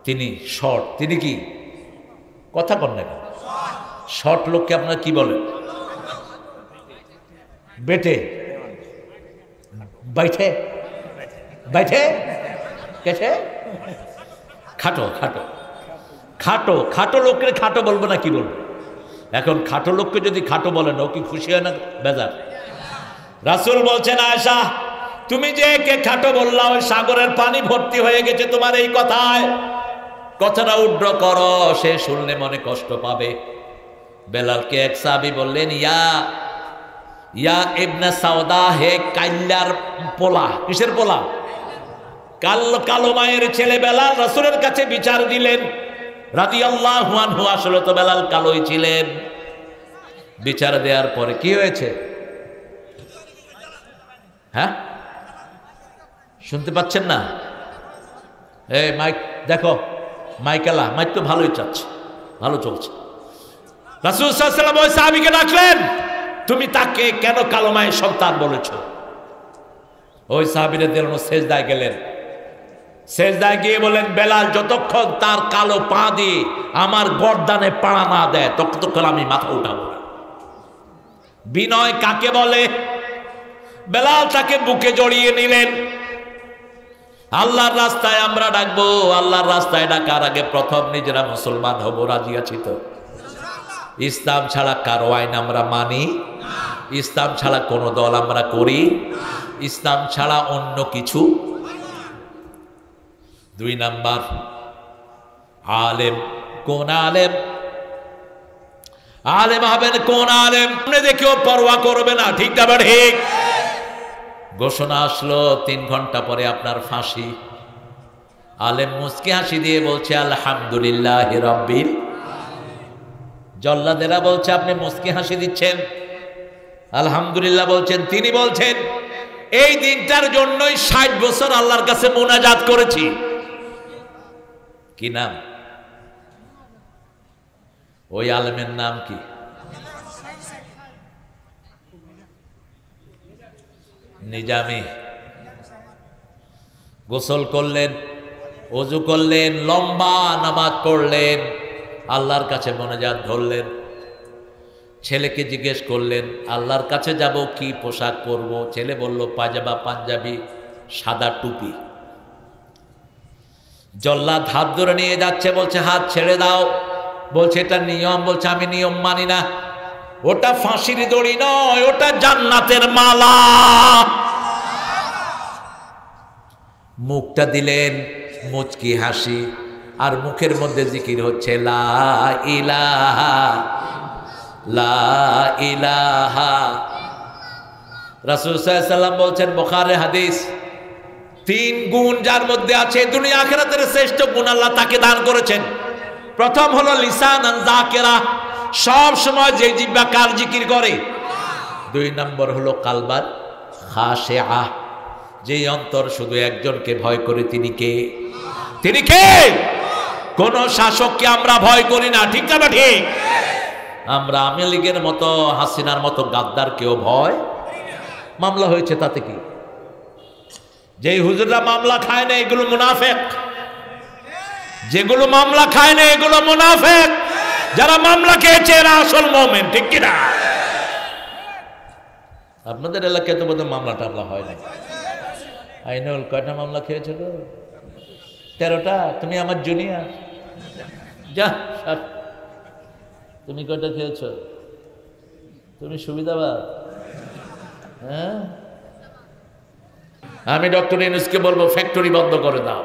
তিনি শর্ট। তিনি কি কথা কন না? শর্ট লোককে আপনারা কি বলেন? বেটে, বাইঠে, বাইঠে, কেছে, খাটো। খাটো খাটো খাটো লোককে খাটো বলবো না কি বলবো? এখন খাটো লোককে যদি খাটো বলেন ও কি খুশি হয় না বেজার? রাসূল বলছেন আয়েশা তুমি যে কে খাটো বললা, ওই সাগরের পানি ভর্তি হয়ে গেছে তোমার এই কথায়। কথাটা উড্র করো, সে শুনলে মনে কষ্ট পাবে। বেলালকে এক সাহাবী বললেন ইয়া ইবনে সাউদা, হে কাইল্লার পোলা। কিসের পোলা? কালো মায়ের ছেলে বেলাল রাসূলের কাছে বিচার দিলেন রাদিয়াল্লাহু আনহু। আসলে তো বেলাল কালোই ছিলেন। বিচার দেওয়ার পরে কি হয়েছে? হ্যাঁ, শুনতে পাচ্ছেন না? এই মাইক দেখো, মাইকেলা মাইক তো ভালোই চাচ্ছে, ভালো চলছে। রাসূল সাল্লাল্লাহু আলাইহি ওয়াসাল্লাম ওই সাহাবীকে ডাকলেন, তুমি তাকে কেন কালো মায়ের সন্তান বলেছো? ওই সাহাবীরা দিলেন সেজদায় গেলেন। সেজদায় গিয়ে বলেন বেলাল যতক্ষণ তার কালো পা দিয়ে আমার গর্দানে পাড়া না দেয় ততক্ষণ আমি মাথা উঠাবো না। বিনয় কাকে বলে? বেলাল তাকে বুকে জড়িয়ে নিলেন। আল্লাহর রাস্তায় আমরা ডাকবো, আল্লাহর রাস্তায় ডাকার আগে প্রথম নিজেরা মুসলমান হব। রাজি আছি তো? ইসলাম ছাড়া কারো আইন আমরা মানি, ইসলাম ছাড়া কোনো দল আমরা করি, ইসলাম ছাড়া অন্য কিছু। 2 নাম্বার, আলেম। কোন আলেম? আলেম হবেন কোন আলেম? আপনি দেখেও পরোয়া করবে না, ঠিক না ঠিক? ঘোষণা আসলো 3 ঘন্টা পরে আপনার ফাঁসি। আলেম মুস্কি হাসি দিয়ে বলছে আলহামদুলিল্লাহ রাব্বিল। জল্লাদেরা বলছে আপনি মুস্কি হাসি দিচ্ছেন, আলহামদুলিল্লাহ বলছেন। তিনি বলছেন এই দিনটার জন্যই 60 বছর আল্লাহর কাছে মুনাজাত করেছি। কি নাম? ওই আলেমের নাম কি? নিজামি। গোসল করলেন, ওযু করলেন, লম্বা নামাজ পড়লেন, আল্লাহর কাছে মোনাজাত ধরলেন। ছেলেকে জিজ্ঞেস করলেন আল্লাহর কাছে যাব কি পোশাক পরব? ছেলে বলল পাজামা, পাঞ্জাবি, সাদা টুপি। জল্লাদ হাত ধরে নিয়ে যাচ্ছে, বলছে হাত ছেড়ে দাও। বলছে এটা নিয়ম। বলছে আমি নিয়ম মানি না, ওটা ফাঁসির দড়ি নয়, ওটা জান্নাতের মালা। মুখটা দিলেন মুচকি হাসি, আর মুখের মধ্যে জিকির হচ্ছে লা ইলাহা লা ইলাহা। রাসূল সাল্লাল্লাহু আলাইহি ওয়াসাল্লাম বলছেন, বুখারী হাদিস, 3 গুণ যার মধ্যে আছে দুনিয়া আখিরাতের শ্রেষ্ঠ গুণ আল্লাহ তাকে দান করেছেন। প্রথম হলো লিসানান যাকিরা, সব সময় যে জিহ্বা কার জিকির করে। 2 নম্বর হলো কালবান খাশিআ, যে অন্তর শুধু একজনকে ভয় করে। তিনি কে? তিনি কে? কোন শাসককে আমরা ভয় করি না, ঠিক না ঠিক? আমরা আওয়ামী লীগের মতো, হাসিনার মতো গাদ্দার কেউ ভয়। মামলা হয়েছে তাতে কি? যেই হুজুররা মামলা খায় না এগুলো মুনাফেক, যেগুলো মামলা খায় না এগুলো মুনাফেক, যারা মামলা খেয়েছে এরা আসল মুমিন, ঠিক কিনা? আপনাদের এলাকায় তো বোধহয় মামলা টামলা হয় না। আইনুল কয়টা মামলা খেয়েছে গো? 13টা। তুমি আমার জুনিয়র, যা। তুমি কয়টা খেয়েছ? তুমি সুবিধাবাদ। হ্যাঁ, আমি ডক্টর ইউনূসকে বলবো ফ্যাক্টরি বন্ধ করে দাও,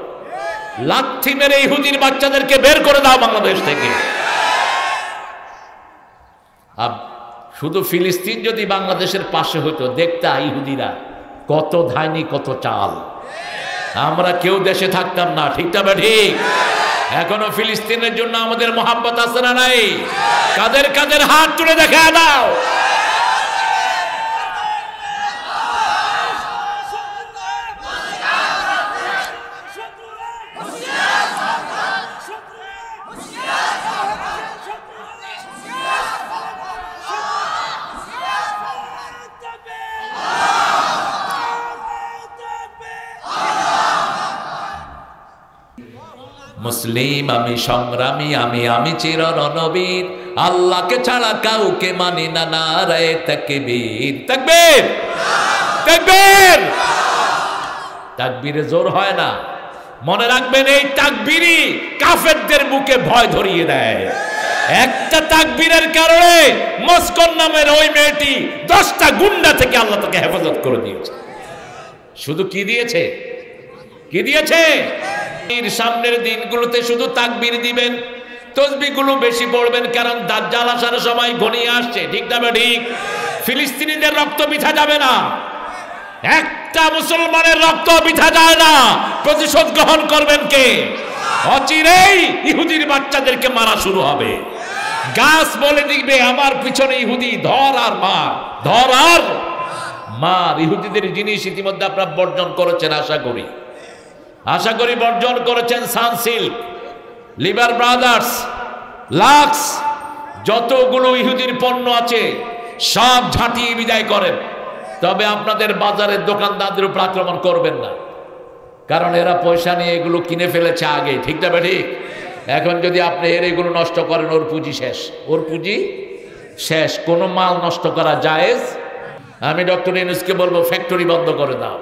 লাথি মেরে ইহুদির বাচ্চাদেরকে বের করে দাও বাংলাদেশ থেকে। শুধু ফিলিস্তিন যদি বাংলাদেশের পাশে হতো, দেখতা ইহুদিরা কত ধাইনি কত চাল, আমরা কেউ দেশে থাকতাম না, ঠিক না ঠিক? এখনো ফিলিস্তিনের জন্য আমাদের মহাব্বত আছে না নাই? কাদের কাদের হাত তুলে দেখা দাও। মুসলিম আমি, সংগ্রামী আমি, আমি চির রণবীর, আল্লাহকে ছাড়া কাউকে মানি না। নারায়ে তাকবীর। তাকবীর, তাকবীর। তাকবীরে জোর হয় না, মনে রাখবেন এই তাকবীরই কাফেরদের বুকে ভয় ধরিয়ে দেয়। একটা তাকবীরের কারণে মস্কন নামের ওই মেয়েটি 10টা গুন্ডা থেকে আল্লাহ তাকে হেফাজত করে দিয়েছে। শুধু কি দিয়েছে? কি দিয়েছে? সামনের দিনগুলোতে শুধু তাকবীর দিবেন, তসবিহগুলো বেশি পড়বেন, কারণ দাজ্জাল আসার সময় ঘনিয়ে আসছে, ঠিক না ঠিক? ফিলিস্তিনিদের রক্ত বৃথা যাবে না, একটা মুসলমানের রক্ত বৃথা যায় না। প্রতিশোধ গ্রহণ করবেন কে? অচিরেই ইহুদির বাচ্চাদেরকে মারা শুরু হবে। গাছ বলে দিবে আমার পিছনে ইহুদি, ধর আর মার, ধর আর মার। ইহুদিদের জিনিস ইতিমধ্যে আপনারা বর্জন করেছেন, আশা করি বর্জন করেছেন। সানসিল্ক, লিভার ব্রাদার্স, লাক্স, যতগুলো ইহুদির পণ্য আছে সব ঝাঁটিয়ে বিদায় করেন। তবে আপনাদের বাজারের দোকানদারদের উপর আক্রমণ করবেন না, কারণ এরা পয়সা নিয়ে এগুলো কিনে ফেলেছে আগে, ঠিক না ঠিক? এখন যদি আপনি এগুলো নষ্ট করেন, ওর পুঁজি শেষ, ওর পুঁজি শেষ। কোনো মাল নষ্ট করা জায়েজ। আমি ডক্টর ইউনূসকে বলবো ফ্যাক্টরি বন্ধ করে দাও,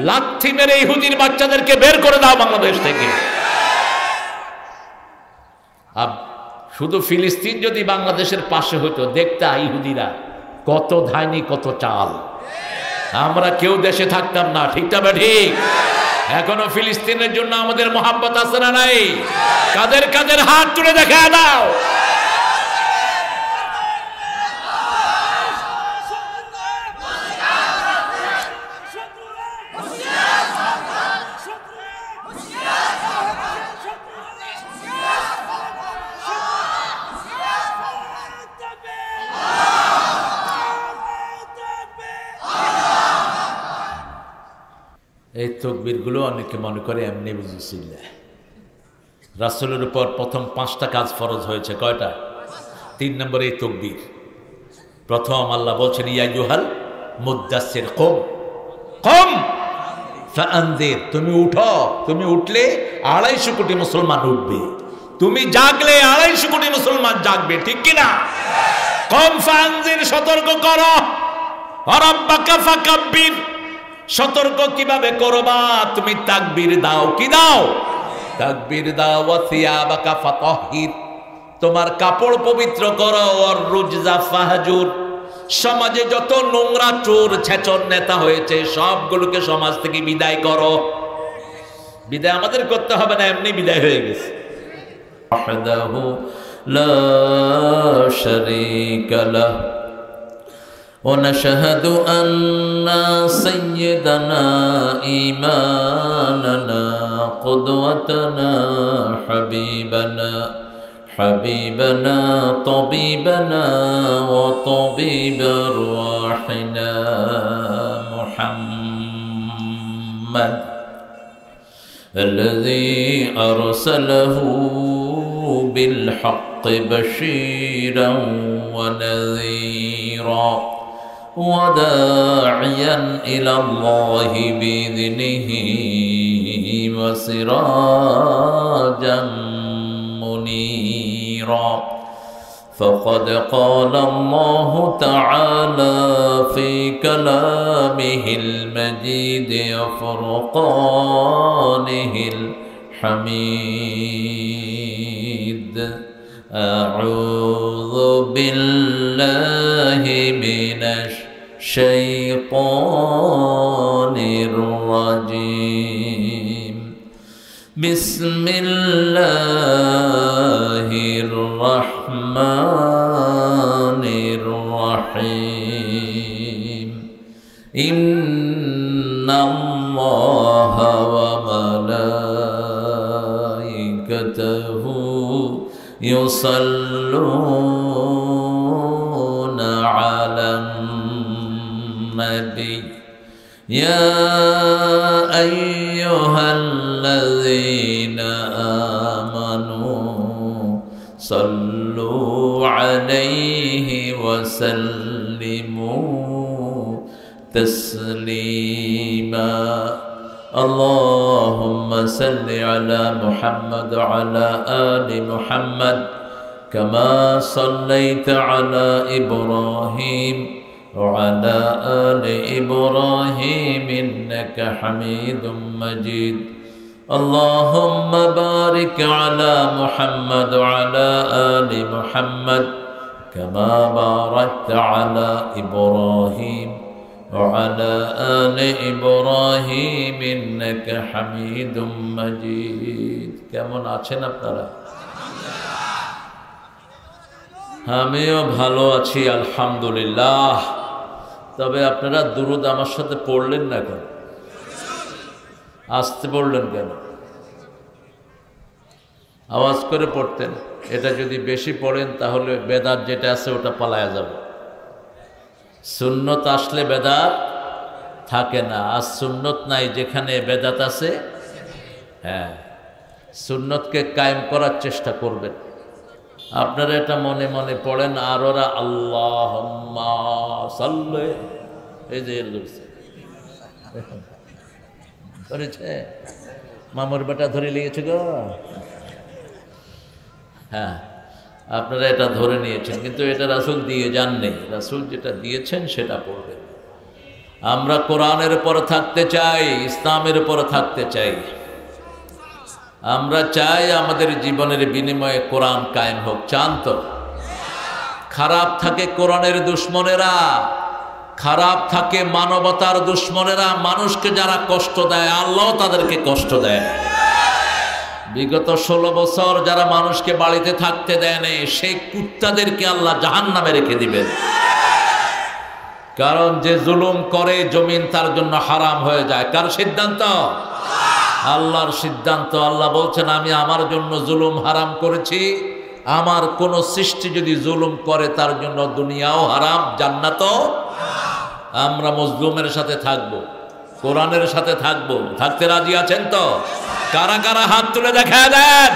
লাথি মেরে ইহুদির বাচ্চাদেরকে বের করে দাও বাংলাদেশ থেকে। শুধু ফিলিস্তিন যদি বাংলাদেশের পাশে হতো, দেখতে ইহুদিরা কত ধানি কত চাল, আমরা কেউ দেশে থাকতাম না। ঠিক না ঠিক? এখনো ফিলিস্তিনের জন্য আমাদের মহাব্বত আছে না নাই? কাদের কাদের হাত তুলে দেখা দাও। এই তকবীরগুলো অনেকে মনে করে এমনি বুঝেছিল। রাসূলের উপর প্রথম 5টা কাজ ফরজ হয়েছে। কয়টা? 3 নম্বরে এই তকবীর। প্রথম আল্লাহ বলছেন, ইয়া আইয়ুহাল মুদ্দাসসির কুম কুম ফাআনযির, তুমি উঠো। তুমি উঠলে 250 কোটি মুসলমান উঠবে। তুমি জাগলে 250 কোটি মুসলমান জাগবে। ঠিক কি না? কুম ফাআনযির, সতর্ক করো। রাব্বাকা ফাকাব্বির, সতর্ক কিভাবে করবা? তুমি তাকবীর দাও। কি দাও? তাকবীর দাও। ওয়া সিয়াবাকা ফাতাহহির, তোমার কাপড় পবিত্র করো। ওয়ার রুজজা ফাহজুর, সমাজে যত নোংরা চোর ছেচর নেতা হয়েছে সবগুলোকে সমাজ থেকে বিদায় করো। বিদায় আমাদের করতে হবে না, এমনি বিদায় হয়ে গেছে। ওয়াহদাহু লা শারীকা লাহু ونشهد أن سيدنا إيماننا قدوتنا حبيبنا طبيبنا وطبيب أرواحنا محمد الذي أرسله بالحق بشيرا ونذيرا وداعيا إلى الله بإذنه وسراجا منيرا فقد قال الله تعالى في كلامه المجيد وفرقانه الحميد أعوذ بالله من الشيطان الرجيم بسم الله الرحمن الرحيم إن الله وملائكته يصلون على النبي يا أيها الذين آمنوا صلوا عليه وسلموا تسليما اللهم صل على محمد وعلى آل محمد كما صليت على إبراهيم وعلى آل إبراهيم إنك حميد مجيد اللهم بارك على محمد وعلى آل محمد كما باركت على إبراهيم وعلى آل إبراهيم إنك حميد مجيد কেমন আছেন আপনারা? আমিও ভালো আছি আলহামদুলিল্লাহ। তবে আপনারা দুরূদ আমার সাথে পড়লেন না কেন? আসতে পড়লেন কেন? আওয়াজ করে পড়তেন। এটা যদি বেশি পড়েন তাহলে বেদাত যেটা আছে ওটা পালায়া যাবে। সুন্নত আসলে বেদাত থাকে না, আর সুন্নত নাই যেখানে বেদাত আছে। হ্যাঁ, সুন্নতকে কায়েম করার চেষ্টা করবেন। আপনারা এটা মনে মনে পড়েন, আর ওরা আল্লাহুম্মা সাল্লি, এই যে ধরেছে মামুর বেটা ধরে নিয়েছে গো। হ্যাঁ, আপনারা এটা ধরে নিয়েছেন, কিন্তু এটা রাসূল দিয়ে যাননি। রাসূল যেটা দিয়েছেন সেটা পড়বেন। আমরা কোরআনের উপর থাকতে চাই, ইসলামের উপর থাকতে চাই। আমরা চাই আমাদের জীবনের বিনিময়ে কোরআন কায়েম হোক। চান তো? খারাপ থাকে কোরআনের দুশ্মনেরা, খারাপ থাকে মানবতার দুশ্মনেরা। মানুষকে যারা কষ্ট দেয় আল্লাহ তাদেরকে কষ্ট দেয়। বিগত 16 বছর যারা মানুষকে বাড়িতে থাকতে দেয় না, সেই কুত্তাদেরকে আল্লাহ জাহান্নামে রেখে দিবেন। কারণ যে জুলুম করে জমিন তার জন্য হারাম হয়ে যায়। কার সিদ্ধান্ত? আল্লাহর সিদ্ধান্ত। আল্লাহ বলছেন আমি আমার জন্য জুলুম হারাম করেছি। আমার কোন সৃষ্টি যদি জুলুম করে তার জন্য দুনিয়াও হারাম, জান্নাতও। আমরা মজলুমের সাথে থাকবো, কোরআনের সাথে থাকবো। থাকতে রাজি আছেন তো? কারা কারা হাত তুলে দেখা দেন।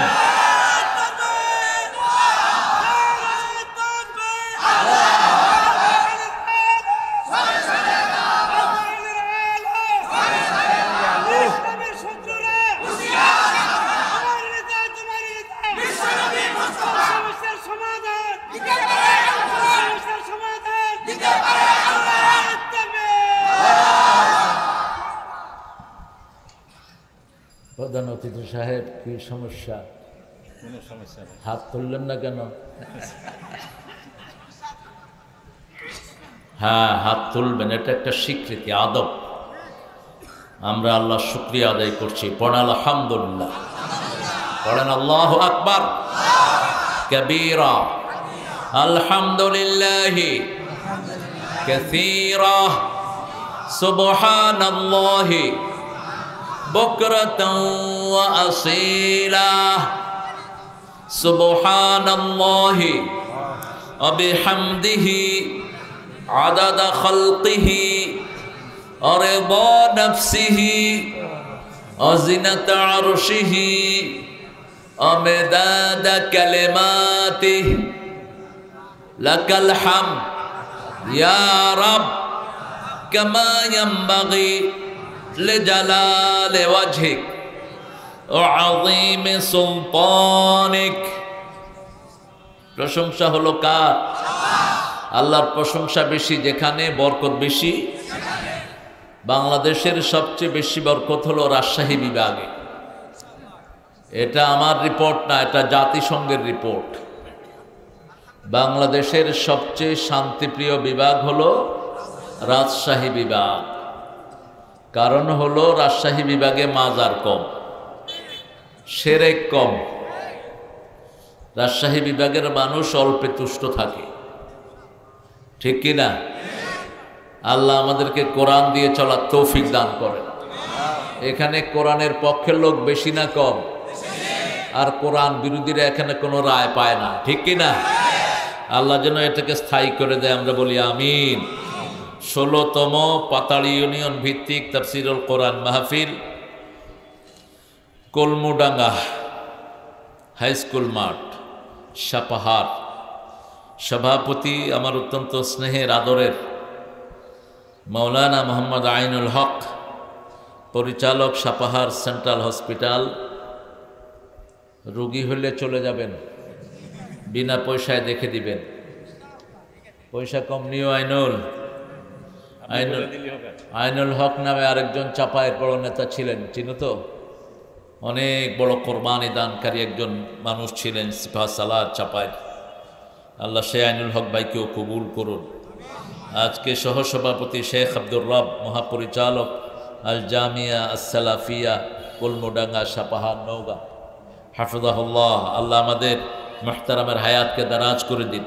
প্রধান অতিথি সাহেব, কি সমস্যা? হাত তুললেন না কেন? হ্যাঁ, হাত তুলবেন, এটা একটা স্বীকৃতি, আদব। আমরা আল্লাহর শুকরিয়া আদায় করছি। পড়েন আলহামদুলিল্লাহ, পড়েন আল্লাহু আকবার কবীরা, আলহামদুলিল্লাহি কাসীরা, সুবহানাল্লাহি বুকরাতাও ওয়া আসীলা, সুবহানাল্লাহি ওয়া বিহামদিহি আদাদা খালকিহি ওয়া রিদা নাফসিহি ওয়া জিনাতা আরশিহি ওয়া মিদাদা কালিমাতিহি। লাকাল হামদ ইয়া রাব কামা ইয়ানবাগি লিজালালি ওয়াজহিক ওয়া আযীমি সুলতানিক। প্রশংসা হলো কার? আল্লাহর প্রশংসা বেশি যেখানে, বরকত বেশি। বাংলাদেশের সবচেয়ে বেশি বরকত হলো রাজশাহী বিভাগে। এটা আমার রিপোর্ট না, এটা জাতিসংঘের রিপোর্ট। বাংলাদেশের সবচেয়ে শান্তিপ্রিয় বিভাগ হলো রাজশাহী বিভাগ। কারণ হলো রাজশাহী বিভাগে মাজার কম, শিরক কম। রাজশাহী বিভাগের মানুষ অল্পে তুষ্ট থাকে, ঠিক কিনা? আল্লাহ আমাদেরকে কোরআন দিয়ে চলার তৌফিক দান করেন। এখানে কোরআনের পক্ষের লোক বেশি না কম? আর কোরআন বিরোধীরা এখানে কোনো রায় পায় না, ঠিক কিনা? আল্লাহ যেন এটাকে স্থায়ী করে দেয়, আমরা বলি আমিন। 16তম পাতাড়ি ইউনিয়ন ভিত্তিক তাফসিরুল কোরআন মাহফিল, কলমুডাঙ্গা হাই স্কুল মাঠ, সাপাহার। সভাপতি আমার অত্যন্ত স্নেহের আদরের মাওলানা মোহাম্মদ আইনুল হক, পরিচালক সাপাহার সেন্ট্রাল হসপিটাল। রোগী হলে চলে যাবেন, বিনা পয়সায় দেখে দিবেন। পয়সা কম নিও। আইনুল হক নামে আরেকজন চাপায়ের বড় নেতা ছিলেন, চিনো তো? অনেক বড় কোরবানি দানকারী একজন মানুষ ছিলেন, সিপাহ সালার চাপায়ের। আল্লাহ সে আইনুল হক ভাইকেও কবুল করুন। আজকে সহসভাপতি শেখ আব্দুর রব, মহাপরিচালক আল জামিয়া আসসালাফিয়া কলমুডাঙ্গা সাপাহার নওগাঁ, হাফিজাহুল্লাহ। আল্লাহ আমাদের মুহতারামের হায়াতকে দারাজ করে দিন।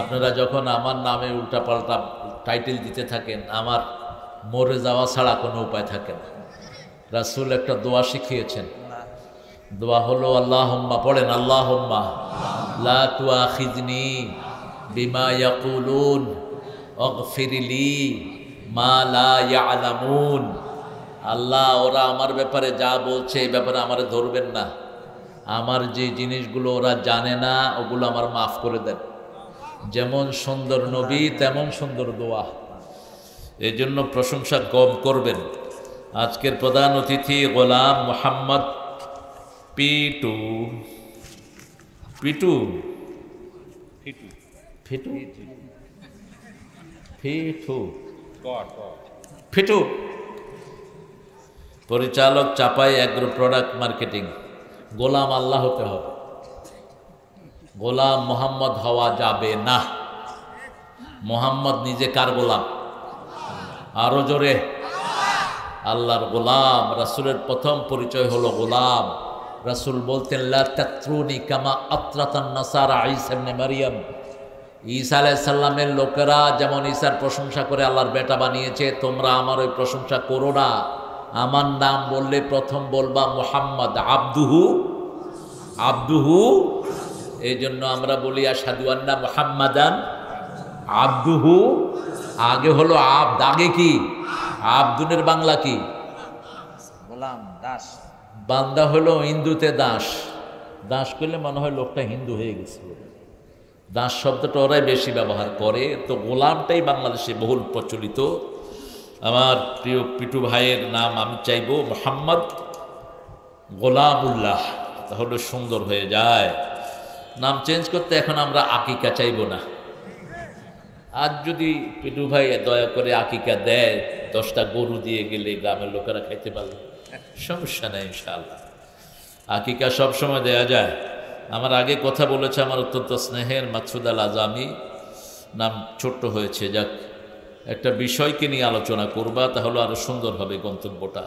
আপনারা যখন আমার নামে উল্টাপাল্টা টাইটেল দিতে থাকেন, আমার মরে যাওয়া ছাড়া কোনো উপায় থাকে না। রাসূল একটা দোয়া শিখিয়েছেন, দোয়া হলো আল্লাহুম্মা, পড়েন আল্লাহুম্মা লা তুআখিযনি বিমা ইয়াকুলুন ওয়াগফিরলি মা লা ইয়ালামুন। আল্লাহ, ওরা আমার ব্যাপারে যা বলছে এই ব্যাপারে আমারে ধরবেন না। আমার যে জিনিসগুলো ওরা জানে না ওগুলো আমার মাফ করে দেন। যেমন সুন্দর নবী তেমন সুন্দর দোয়া, এই জন্য প্রশংসা কম করবেন। আজকের প্রধান অতিথি গোলাম মোহাম্মদ পিটু পিটু ফিটু ফিটু ফিটু, পরিচালক চাপাই অ্যাগ্রো প্রোডাক্ট মার্কেটিং। গোলাম আল্লাহ হতে হবে, গোলাম মোহাম্মদ হওয়া যাবে না। মোহাম্মদ নিজে কার গোলাম? আরো জোরে, আল্লাহর গোলাম। রাসূলের প্রথম পরিচয় হলো গোলাম। রাসূল বলতেন, লা তাত্রুনি কামা আত্রাতান নাসারা ঈসা ইবনে মারইয়াম। ঈসা আলাইহিস সালামের লোকেরা যেমন ঈসার প্রশংসা করে আল্লাহর বেটা বানিয়েছে, তোমরা আমার ওই প্রশংসা করো না। আমার নাম বললে প্রথম বলবা মুহাম্মদ, আব্দুহু আব্দুহু। এই জন্য আমরা বলি আশহাদু আন্না মুহাম্মাদান আব্দুহু। আগে হলো আব্দ, আগে কি? আব্দুনের বাংলা কি? গোলাম, দাস। বান্দা হলো হিন্দুতে দাস। দাস করলে মনে হয় লোকটা হিন্দু হয়ে গেছে। দাস শব্দটা ওরাই বেশি ব্যবহার করে, তো গোলামটাই বাংলাদেশে বহুল প্রচলিত। আমার প্রিয় পিটু ভাইয়ের নাম আমি চাইব মোহাম্মদ গোলামুল্লাহ, তাহলে সুন্দর হয়ে যায়। নাম চেঞ্জ করতে এখন আমরা আকিকা চাইব না। আজ যদি পিটু ভাই দয়া করে আকিকা দেয়, 10টা গরু দিয়ে গেলে গ্রামের লোকেরা খাইতে পারবে, সমস্যা নেই ইনশাআল্লাহ। আকিকা সবসময় দেয়া যায়। আমার আগে কথা বলেছে আমার অত্যন্ত স্নেহের মাকসুদ আল আজামি, নাম ছোট্ট হয়েছে, যাক একটা বিষয়কে নিয়ে আলোচনা করবা, তাহলে আরও সুন্দর হবে গন্তব্যটা।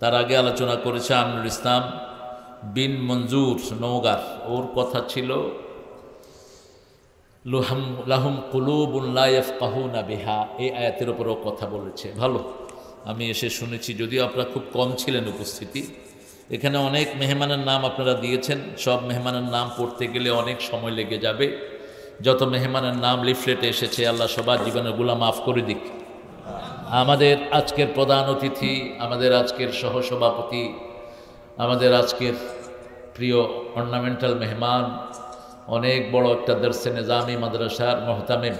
তার আগে আলোচনা করেছে আমিনুল ইসলাম বিন মঞ্জুর নওগার। ওর কথা ছিল লাহুম কুলুবুন লা ইয়াফকাহুনা বিহা, এই আয়াতের উপরও কথা বলেছে। ভালো, আমি এসে শুনেছি, যদিও আপনারা খুব কম ছিলেন উপস্থিতি। এখানে অনেক মেহমানের নাম আপনারা দিয়েছেন, সব মেহমানের নাম পড়তে গেলে অনেক সময় লেগে যাবে। যত মেহমানের নাম লিফলেটে এসেছে, আল্লাহ সবার জীবনের গুনাহ মাফ করে দিক। আমাদের আজকের প্রধান অতিথি, আমাদের আজকের সহসভাপতি, আমাদের আজকের প্রিয় অর্নামেন্টাল মেহমান, অনেক বড় একটা দরসে নিজামি মাদ্রাসার মোহতামিম